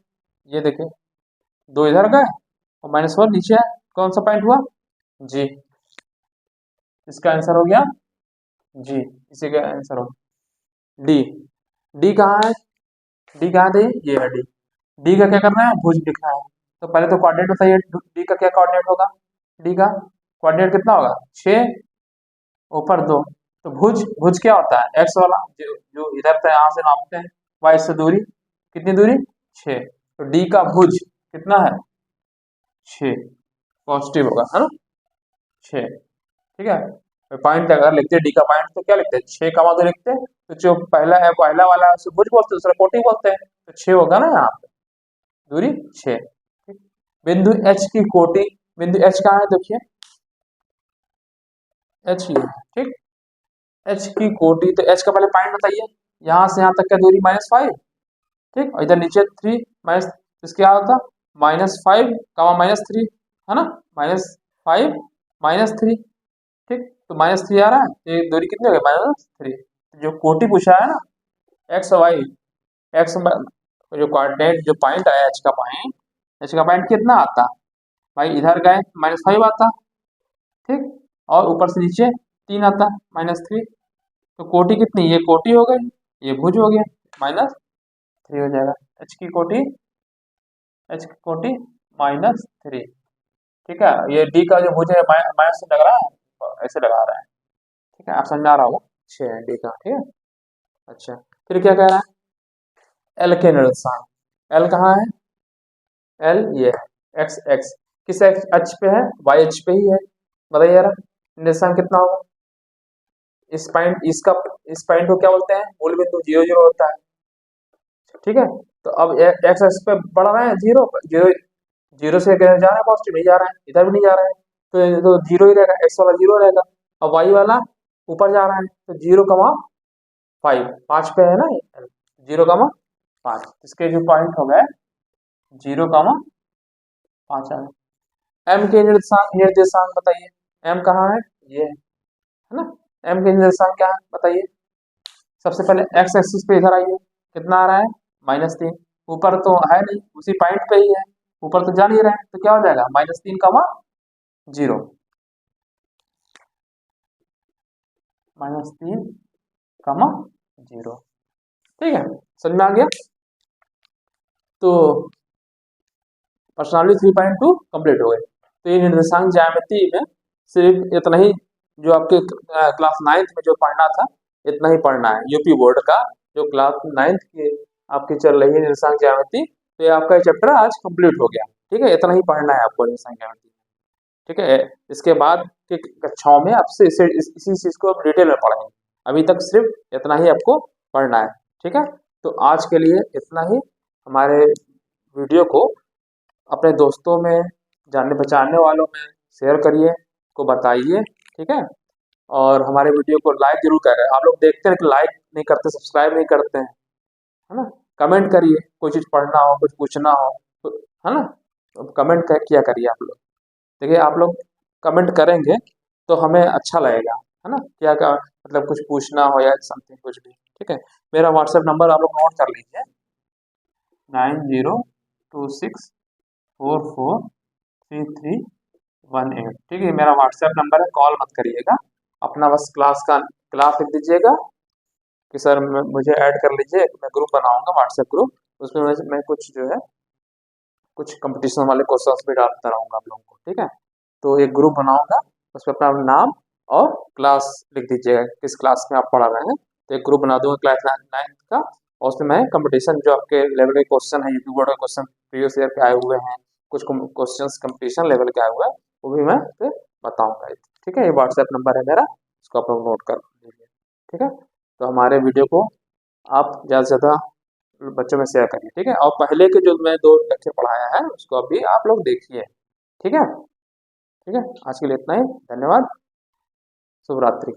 Speaker 1: ये देखिए 2 इधर गए और -4 नीचे है, कौन सा पॉइंट हुआ, जी। इसका आंसर हो गया जी, इसी का आंसर हो डी। डी कहाँ है, डी कहाँ थे, ये है डी। डी का क्या करना है, भुज लिखना है। तो पहले तो कोऑर्डिनेट बताइए, डी का क्या कोऑर्डिनेट होगा, डी का कोऑर्डिनेट कितना होगा, 6 ऊपर 2। तो भुज भुज क्या होता है, एक्स वाला जो जो इधर से यहाँ से नापते हैं, वाई से दूरी, कितनी दूरी, 6। तो डी का भुज कितना है, 6, पॉजिटिव होगा, है ना, 6, ठीक है। तो पॉइंट अगर लिखते हैं डी का पॉइंट तो क्या लिखते हैं, 6 का मतलब लिखते हैं, तो जो पहला है पहला वाला है उसे भुज बोलते हैं, दूसरा कोटि बोलते हैं, तो 6 होगा ना यहाँ पे, दूरी 6, ठीक। बिंदु एच की कोटि, बिंदु एच कहाँ है, देखिए एच ये, ठीक। एच की कोटि, तो एच का पहले पॉइंट बताइए, यहाँ से यहाँ तक का दूरी -5, ठीक। और इधर नीचे 3 माइनस, इसके क्या होता, -5 कामा -3, है ना, -5 -3, ठीक। तो -3 आ रहा है, तो ये दूरी कितनी हो गई, -3। जो कोटि पूछा है ना, एक्स वाई, एक्स जो कोऑर्डिनेट जो पॉइंट आया एच का पॉइंट, एच का पॉइंट कितना आता, भाई इधर गए -5 आता, ठीक। और ऊपर से नीचे 3 आता, -3। तो कोटि कितनी, ये कोटि हो गई, ये भुज हो गया, -3 हो जाएगा। एच की कोटि, एच की कोटि -3, ठीक है। ये डी का जो भुज है माइनस से लग रहा है, ऐसे लगा रहा है, ठीक है, आप समझ में आ रहा होगा, 6 है डी का, ठीक है। अच्छा, फिर क्या कह रहा है, एल के निर्देशांक, एल कहाँ है, एल ये है, एक्स एक्स किस एक्स अक्ष पे है, वाई अक्ष पे ही है, बताइए जरा निर्देशांक कितना होगा। इस पॉइंट इसका, इस पॉइंट को क्या बोलते हैं, मूल बिंदु 0 0 होता है, ठीक है। तो अब एक्स एक्स पे बढ़ रहा है, 0 0 0 से जा रहा है पॉजिटिव, नहीं जा रहा है, इधर भी नहीं जा रहा है, तो 0 ही रहेगा, एक्स वाला 0 रहेगा। और वाई वाला ऊपर जा रहा है, तो 0,5 5 पे है ना, 0,5, इसके जो पॉइंट हो गए 0,5 आ गए। एम के निर्देशांक, निर्देशांक बताइए, एम कहाँ है, ये है ना, एम के निर्देशांक क्या है बताइए। सबसे पहले एक्स एक्सिस पे इधर आइए, कितना आ रहा है, -3, ऊपर तो है नहीं, उसी पॉइंट पे ही है, ऊपर तो जा नहीं रहा है, तो क्या हो जाएगा, -3,0, -3,0, ठीक है, समझ में आ गया। तो पर्सनालिटी 3.2 कंप्लीट हो गए। तो ये निर्देशांक ज्यामिति में सिर्फ इतना ही, जो आपके क्लास 9th में जो पढ़ना था इतना ही पढ़ना है, यूपी बोर्ड का जो क्लास 9th की आपकी चल रही है निर्देशांक ज्यामिति, तो ये आपका चैप्टर आज कंप्लीट हो गया, ठीक है। इतना ही पढ़ना है आपको निर्देशांक ज्यामिति, ठीक है। इसके बाद की कक्षाओं में आपसे इसी चीज को डिटेल में पढ़ेंगे, अभी तक सिर्फ इतना ही आपको पढ़ना है, ठीक है। तो आज के लिए इतना ही। हमारे वीडियो को अपने दोस्तों में, जानने पहचानने वालों में शेयर करिए, को बताइए, ठीक है। और हमारे वीडियो को लाइक जरूर करें, आप लोग देखते हैं कि लाइक नहीं करते, सब्सक्राइब नहीं करते हैं, है ना। कमेंट करिए, कोई चीज़ पढ़ना हो, कुछ पूछना हो तो, है ना, तो कमेंट किया करिए आप लोग। देखिए आप लोग कमेंट करेंगे तो हमें अच्छा लगेगा, है ना, क्या क्या मतलब कुछ पूछना हो या समथिंग कुछ भी, ठीक है। मेरा व्हाट्सएप नंबर आप लोग नोट कर लीजिए, 9026443318, ठीक है। मेरा व्हाट्सएप नंबर है, कॉल मत करिएगा, अपना बस क्लास लिख दीजिएगा, कि सर मुझे ऐड कर लीजिए, मैं ग्रुप बनाऊंगा व्हाट्सएप ग्रुप, उसमें मैं कुछ जो है कुछ कंपटीशन वाले क्वेश्चंस भी डालता रहूंगा आप लोगों को, ठीक है। तो एक ग्रुप बनाऊंगा, उस पर अपना नाम और क्लास लिख दीजिएगा, किस क्लास में आप पढ़ा रहे हैं। तो एक ग्रुप बना दूंगा क्लास 9th का, और उसमें मैं कंपटीशन जो आपके लेवल के क्वेश्चन है, यूपी बोर्ड के क्वेश्चन प्रीवियस ईयर के आए हुए हैं, कुछ क्वेश्चन कंपटीशन लेवल के आए हुए हैं, वो भी मैं फिर बताऊंगा, ठीक है। ये व्हाट्सएप नंबर है मेरा, इसको आप लोग नोट कर लीजिए, ठीक है। तो हमारे वीडियो को आप ज़्यादा से ज़्यादा बच्चों में शेयर करिए, ठीक है। और पहले के जो मैं 2 लेक्चर पढ़ाया है उसको अभी आप लोग देखिए, ठीक है। ठीक है, आज के लिए इतना ही, धन्यवाद, शुभ रात्रि।